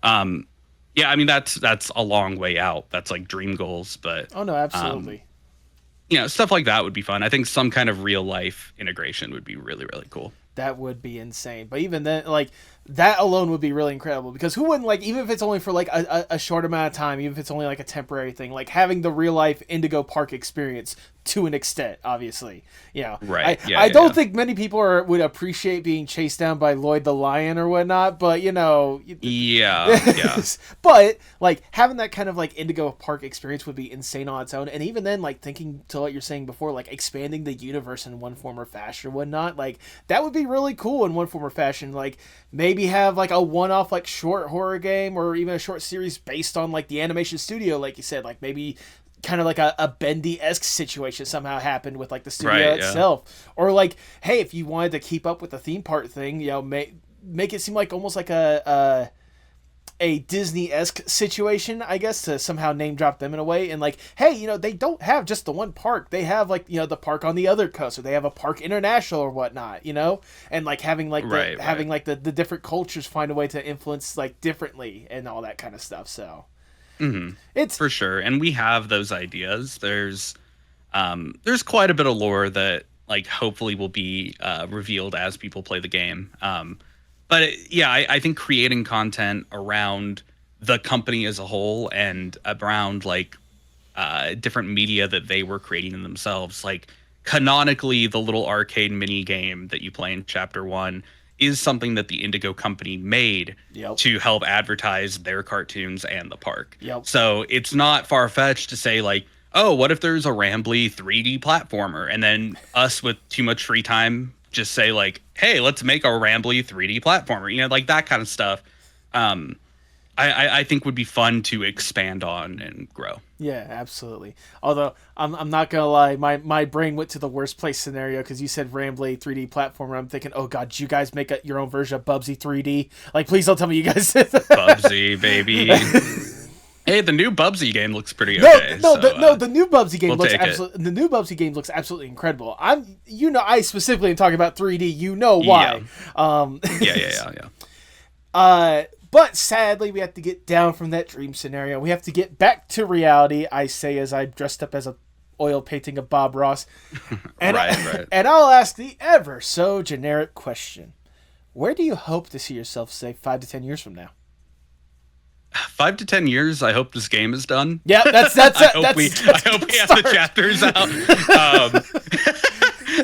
yeah, I mean, that's a long way out. That's, like, dream goals. But
oh, no, absolutely.
You know, stuff like that would be fun. I think some kind of real life integration would be really, really cool.
That would be insane. But even then, like, that alone would be really incredible, because who wouldn't, like, even if it's only for, like, a short amount of time, even if it's only, like, a temporary thing, like, having the real life Indigo Park experience to an extent, obviously, you know.
Right.
I don't think many people would appreciate being chased down by Lloyd the lion or whatnot, but, you know.
Yeah.
But, like, having that kind of, like, Indigo Park experience would be insane on its own. And even then, like, thinking to what you're saying before, like, expanding the universe in one form or fashion or whatnot, like, that would be really cool in one form or fashion. Like, maybe have, like, a one-off, like, short horror game or even a short series based on, like, the animation studio, like you said. Like, maybe kind of like a Bendy-esque situation somehow happened with, like, the studio itself. Or, like, hey, if you wanted to keep up with the theme park thing, you know, make it seem like almost like a Disney-esque situation, I guess, to somehow name drop them in a way. And, like, hey, you know, they don't have just the one park. They have, like, you know, the park on the other coast, or they have a park international or whatnot, you know? And, like, having, like, having, like, the different cultures find a way to influence, like, differently and all that kind of stuff, so.
It's for sure. And we have those ideas. There's quite a bit of lore that, like, hopefully will be revealed as people play the game. But I think creating content around the company as a whole and around, like, different media that they were creating themselves, like, canonically, the little arcade mini game that you play in Chapter 1 is something that the Indigo Company made to help advertise their cartoons and the park. So it's not far-fetched to say, like, oh, what if there's a Rambley 3D platformer? And then us with too much free time just say like, hey, let's make a rambly 3D platformer, you know, like that kind of stuff. I think would be fun to expand on and grow.
Yeah, absolutely. Although I'm not gonna lie, my brain went to the worst place scenario because you said Rambley 3D platformer. I'm thinking, oh god, did you guys make your own version of Bubsy 3D? Like, please don't tell me you guys did that.
Bubsy, baby. Hey, the new Bubsy game looks pretty okay.
The new Bubsy game looks absolutely incredible. I specifically am talking about 3D. You know why?
Yeah.
But sadly, we have to get down from that dream scenario. We have to get back to reality. I say as I dressed up as a oil painting of Bob Ross, and
right.
And I'll ask the ever so generic question: where do you hope to see yourself, say, 5 to 10 years from now?
5 to 10 years. I hope this game is done.
Yeah, that's
I hope we have the chapters out.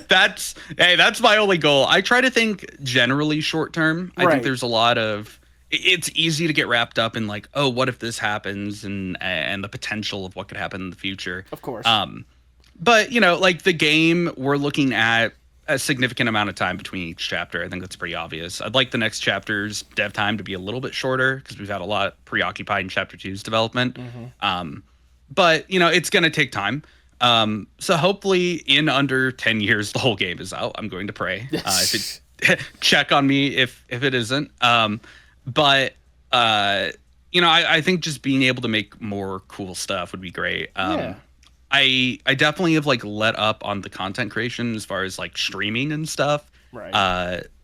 That's my only goal. I try to think generally short term. I think there's a lot of. It's easy to get wrapped up in like, oh, what if this happens, and the potential of what could happen in the future.
Of course.
But you know, like the game, we're looking at a significant amount of time between each chapter. I think that's pretty obvious. I'd like the next chapter's dev time to be a little bit shorter because we've had a lot preoccupied in chapter 2's development. But you know, it's going to take time. So hopefully in under 10 years, the whole game is out. I'm going to pray. Check on me if it isn't. But you know, I think just being able to make more cool stuff would be great. I definitely have like let up on the content creation as far as like streaming and stuff.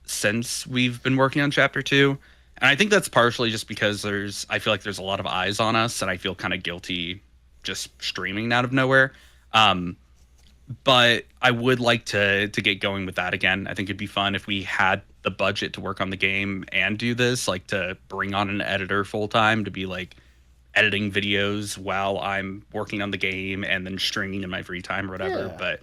Since we've been working on chapter 2, and I think that's partially just because I feel like there's a lot of eyes on us, and I feel kind of guilty just streaming out of nowhere. But I would like to get going with that again. I think it'd be fun if we had the budget to work on the game and do this, like to bring on an editor full time to be like editing videos while I'm working on the game and then streaming in my free time or whatever. But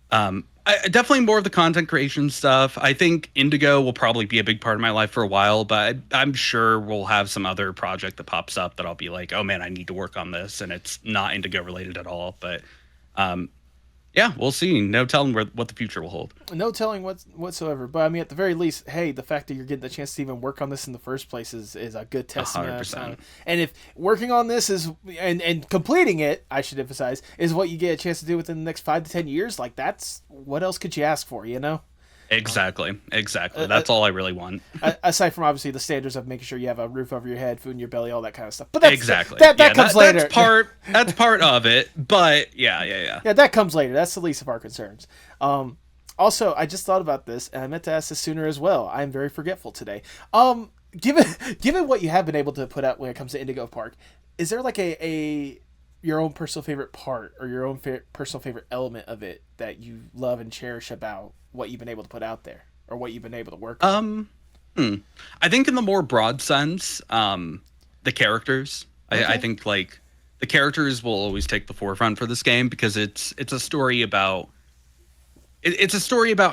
I definitely more of the content creation stuff. I think Indigo will probably be a big part of my life for a while, but I'm sure we'll have some other project that pops up that I'll be like, oh man, I need to work on this, and it's not Indigo related at all. But yeah, we'll see. No telling what the future will hold.
No telling whatsoever. But I mean, at the very least, hey, the fact that you're getting the chance to even work on this in the first place is a good testament.
100%.
And if working on this is and completing it, I should emphasize, is what you get a chance to do within the next 5 to 10 years, like that's what else could you ask for, you know?
Exactly. That's all I really want.
Aside from obviously the standards of making sure you have a roof over your head, food in your belly, all that kind of stuff. But that's, that comes later.
That's part of it. But yeah.
Yeah, that comes later. That's the least of our concerns. Also, I just thought about this, and I meant to ask this sooner as well. I am very forgetful today. Given what you have been able to put out when it comes to Indigo Park, is there like your own personal favorite part or your own personal favorite element of it that you love and cherish about what you've been able to put out there or what you've been able to work on?
I think in the more broad sense, the characters. Okay. I think like the characters will always take the forefront for this game because it's a story about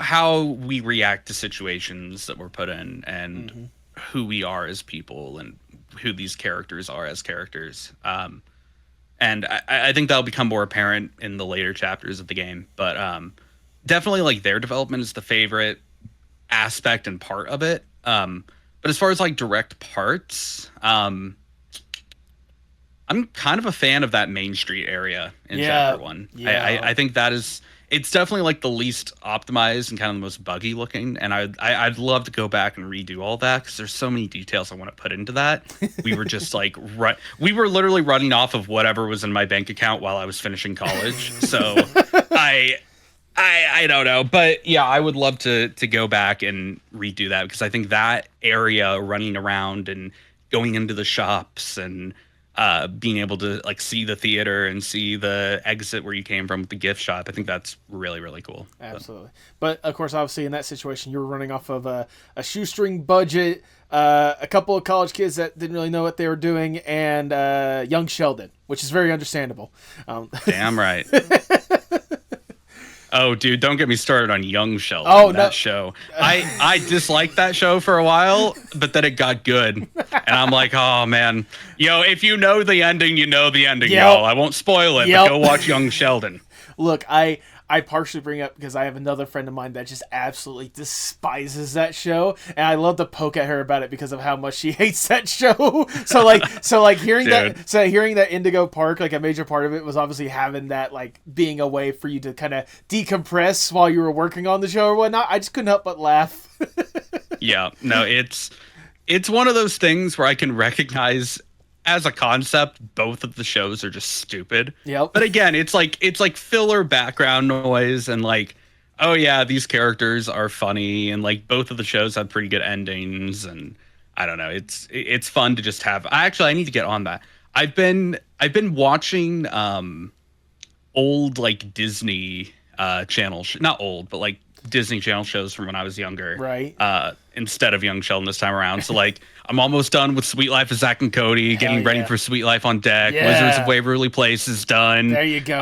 how we react to situations that we're put in and who we are as people and who these characters are as characters. And I think that'll become more apparent in the later chapters of the game. But definitely like their development is the favorite aspect and part of it. But as far as like direct parts, I'm kind of a fan of that Main Street area in chapter 1. Yeah. I think it's definitely like the least optimized and kind of the most buggy looking. And I'd love to go back and redo all that because there's so many details I want to put into that. We were just like, we were literally running off of whatever was in my bank account while I was finishing college. So I don't know, but yeah, I would love to go back and redo that because I think that area running around and going into the shops and being able to like see the theater and see the exit where you came from with the gift shop, I think that's really, really cool.
Absolutely. But of course, obviously in that situation, you were running off of a shoestring budget, a couple of college kids that didn't really know what they were doing, and young Sheldon, which is very understandable.
Damn right. Oh, dude, don't get me started on Young Sheldon. That show. I disliked that show for a while, but then it got good. And I'm like, oh, man. Yo, if you know the ending, you know the ending, y'all. I won't spoil it, but go watch Young Sheldon.
Look, I I partially bring up because I have another friend of mine that just absolutely despises that show, and I love to poke at her about it because of how much she hates that show. So hearing hearing that Indigo Park, like a major part of it was obviously having that, like, being a way for you to kind of decompress while you were working on the show or whatnot. I just couldn't help but laugh.
Yeah, no, it's one of those things where I can recognize as a concept both of the shows are just stupid.
Yep.
But again, it's like filler background noise, and like, oh yeah, these characters are funny, and like both of the shows have pretty good endings, and I don't know, it's fun to just have. I need to get on that. I've been watching old, like, Disney channel, not old, but like Disney Channel shows from when I was younger,
Right.
Instead of Young Sheldon this time around. So like, I'm almost done with Sweet Life of Zack and Cody, getting ready for Sweet Life on deck.
Yeah.
Wizards of Waverly Place is done.
There you go.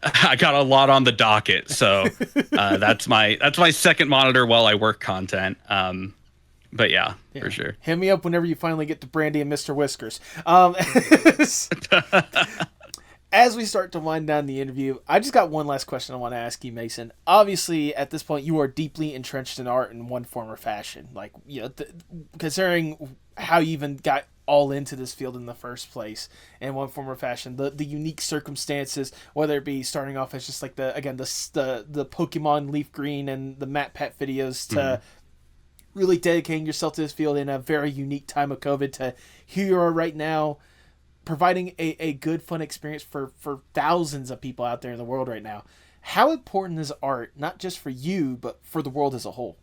I got a lot on the docket, so that's my second monitor while I work content. But yeah, for sure.
Hit me up whenever you finally get to Brandy and Mr. Whiskers. As we start to wind down the interview, I just got one last question I want to ask you, Mason. Obviously, at this point, you are deeply entrenched in art in one form or fashion. Like, you know, considering how you even got all into this field in the first place, in one form or fashion, the unique circumstances, whether it be starting off as just like the Pokemon Leaf Green and the Matt Pet videos, to really dedicating yourself to this field in a very unique time of COVID, to here you are right now, providing a good, fun experience for thousands of people out there in the world right now. How important is art, not just for you, but for the world as a whole?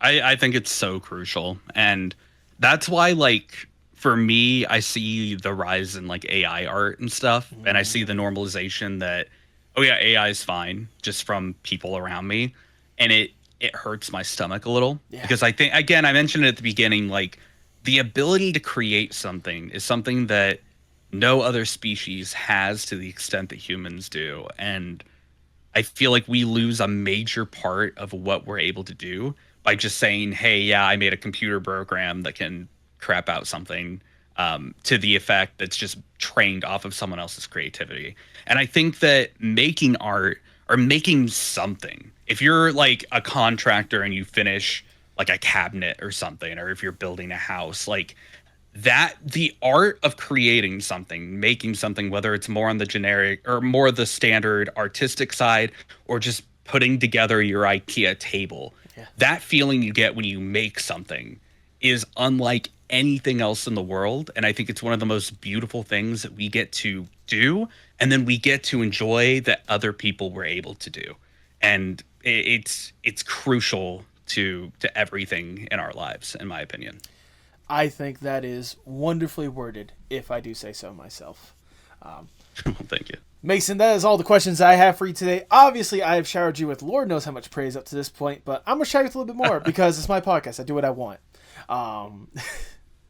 I think it's so crucial. And that's why, like, for me, I see the rise in, like, AI art and stuff. And I see the normalization that, oh yeah, AI is fine, just from people around me. And it hurts my stomach a little. Yeah. Because I think, again, I mentioned it at the beginning, like, the ability to create something is something that no other species has to the extent that humans do. And I feel like we lose a major part of what we're able to do by just saying, hey, yeah, I made a computer program that can crap out something, to the effect that's just trained off of someone else's creativity. And I think that making art, or making something, if you're like a contractor and you finish like a cabinet or something, or if you're building a house, like that, the art of creating something, making something, whether it's more on the generic or more the standard artistic side, or just putting together your IKEA table, that feeling you get when you make something is unlike anything else in the world. And I think it's one of the most beautiful things that we get to do, and then we get to enjoy that other people were able to do. And it's crucial to everything in our lives, in my opinion.
I think that is wonderfully worded, if I do say so myself.
Well, thank you,
Mason. That is all the questions I have for you today. Obviously, I have showered you with Lord knows how much praise up to this point, but I'm going to shower you with a little bit more because it's my podcast. I do what I want.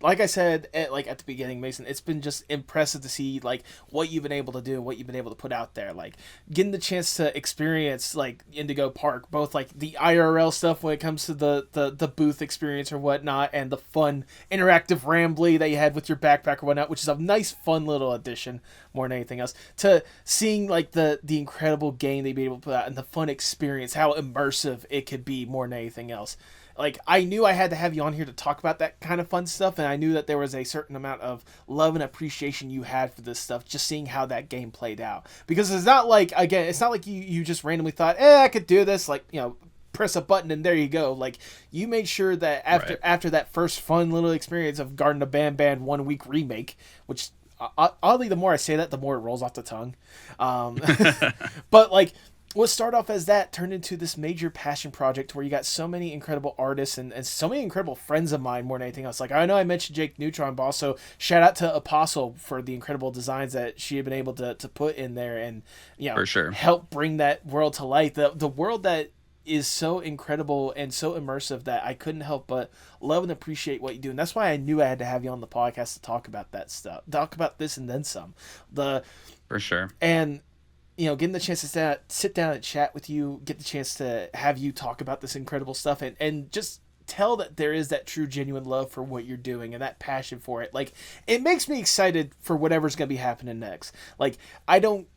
Like I said, at the beginning, Mason, it's been just impressive to see, like, what you've been able to do, what you've been able to put out there, like getting the chance to experience, like, Indigo Park, both like the IRL stuff when it comes to the booth experience or whatnot, and the fun interactive rambley that you had with your backpack or whatnot, which is a nice, fun little addition more than anything else, to seeing like the incredible game they'd be able to put out and the fun experience, how immersive it could be more than anything else. Like, I knew I had to have you on here to talk about that kind of fun stuff, and I knew that there was a certain amount of love and appreciation you had for this stuff, just seeing how that game played out. Because it's not like, again, it's not like you just randomly thought, I could do this, like, you know, press a button and there you go. Like, you made sure that after that first fun little experience of Garden of Band 1 week remake, which, oddly, the more I say that, the more it rolls off the tongue. But, like, what started off as that turned into this major passion project where you got so many incredible artists and so many incredible friends of mine more than anything else. Like, I know I mentioned Jake Neutron, but also shout out to Apostle for the incredible designs that she had been able to put in there and, you know,
for sure,
help bring that world to life. The world that is so incredible and so immersive that I couldn't help but love and appreciate what you do. And that's why I knew I had to have you on the podcast to talk about that stuff, talk about this and then some.
For sure.
And, you know, getting the chance to sit down and chat with you, get the chance to have you talk about this incredible stuff and just tell that there is that true, genuine love for what you're doing and that passion for it. Like, it makes me excited for whatever's going to be happening next. Like, I don't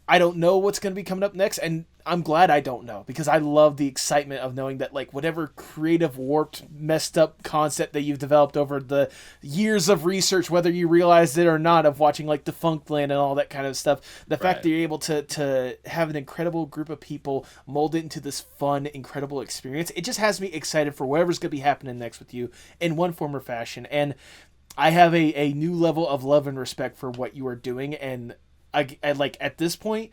I don't know what's going to be coming up next, and I'm glad I don't know, because I love the excitement of knowing that, like, whatever creative, warped, messed up concept that you've developed over the years of research, whether you realized it or not, of watching, like, Defunctland and all that kind of stuff, the fact that you're able to have an incredible group of people mold it into this fun, incredible experience, it just has me excited for whatever's going to be happening next with you in one form or fashion. And I have a new level of love and respect for what you are doing, and I like, at this point,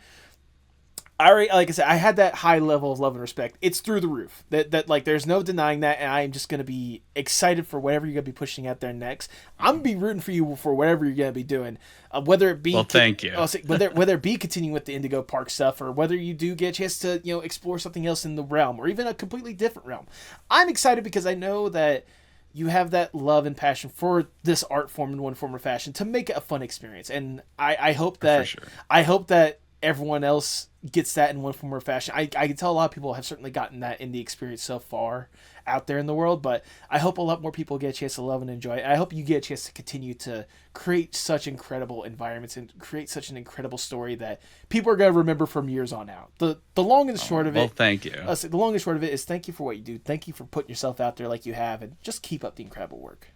I already, like I said, I had that high level of love and respect. It's through the roof. That like, there's no denying that, and I'm just gonna be excited for whatever you're gonna be pushing out there next. I'm gonna be rooting for you for whatever you're gonna be doing, whether it be
thank you.
Whether it be continuing with the Indigo Park stuff, or whether you do get a chance to explore something else in the realm, or even a completely different realm. I'm excited because I know that you have that love and passion for this art form in one form or fashion to make it a fun experience, and I hope that I hope that everyone else gets that in one form or fashion. I can tell a lot of people have certainly gotten that in the experience so far out there in the world, but I hope a lot more people get a chance to love and enjoy it. I hope you get a chance to continue to create such incredible environments and create such an incredible story that people are going to remember from years on out. The long and the short of it.
Well, thank you.
The long and short of it is, thank you for what you do. Thank you for putting yourself out there like you have, and just keep up the incredible work.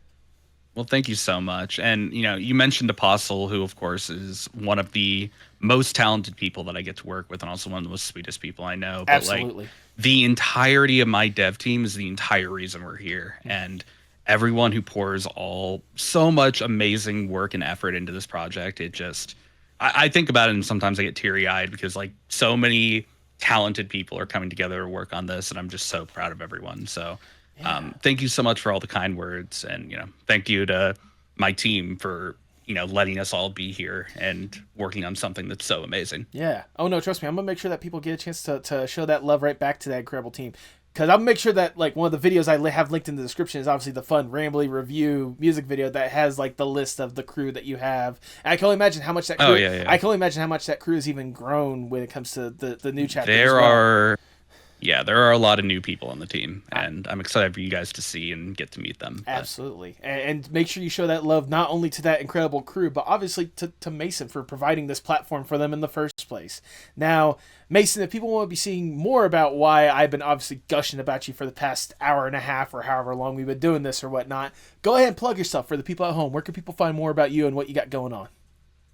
Well, thank you so much. And, you mentioned Apostle, who, of course, is one of the most talented people that I get to work with, and also one of the most sweetest people I know. But,
Absolutely.
like, the entirety of my dev team is the entire reason we're here. And everyone who pours so much amazing work and effort into this project, it just, I think about it and sometimes I get teary-eyed because, like, so many talented people are coming together to work on this, and I'm just so proud of everyone. So thank you so much for all the kind words, and thank you to my team for letting us all be here and working on something that's so amazing.
Yeah. Oh no, trust me, I'm gonna make sure that people get a chance to show that love right back to that incredible team. Because I'll make sure that, like, one of the videos I have linked in the description is obviously the fun Rambley review music video that has, like, the list of the crew that you have. And I can only imagine how much that crew, I can only imagine how much that crew has even grown when it comes to the new chapter. There
are a lot of new people on the team, and I'm excited for you guys to see and get to meet them.
Absolutely. And make sure you show that love not only to that incredible crew, but obviously to Mason for providing this platform for them in the first place. Now, Mason, if people want to be seeing more about why I've been obviously gushing about you for the past hour and a half or however long we've been doing this or whatnot, go ahead and plug yourself for the people at home. Where can people find more about you and what you got going on?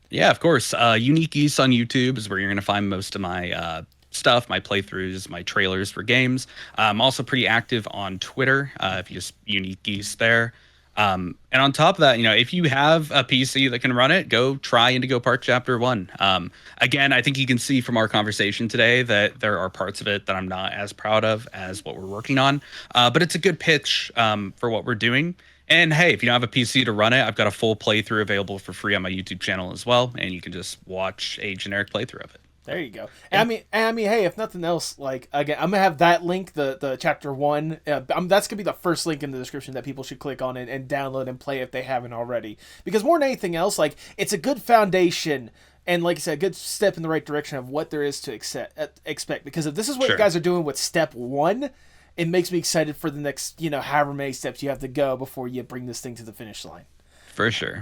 Yeah, of course. UniqueGeese on YouTube is where you're going to find most of my stuff, my playthroughs, my trailers for games. I'm also pretty active on Twitter, if you just UniqueGeese there. And on top of that, if you have a PC that can run it, go try Indigo Park Chapter 1. Again, I think you can see from our conversation today that there are parts of it that I'm not as proud of as what we're working on. But it's a good pitch for what we're doing. And hey, if you don't have a PC to run it, I've got a full playthrough available for free on my YouTube channel as well. And you can just watch a generic playthrough of it.
There you go. And I mean, hey, if nothing else, like, again, I'm gonna have that link, the chapter 1. That's gonna be the first link in the description that people should click on and download and play if they haven't already. Because more than anything else, like, it's a good foundation and, like I said, a good step in the right direction of what there is to expect. Because if this is what you guys are doing with step 1, it makes me excited for the next, however many steps you have to go before you bring this thing to the finish line.
For sure.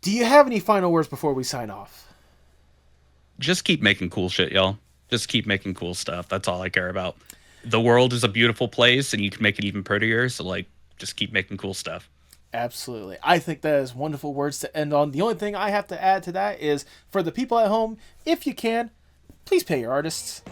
Do you have any final words before we sign off?
Just keep making cool shit, y'all. Just keep making cool stuff. That's all I care about. The world is a beautiful place, and you can make it even prettier. So, like, just keep making cool stuff.
Absolutely. I think that is wonderful words to end on. The only thing I have to add to that is, for the people at home, if you can, please pay your artists.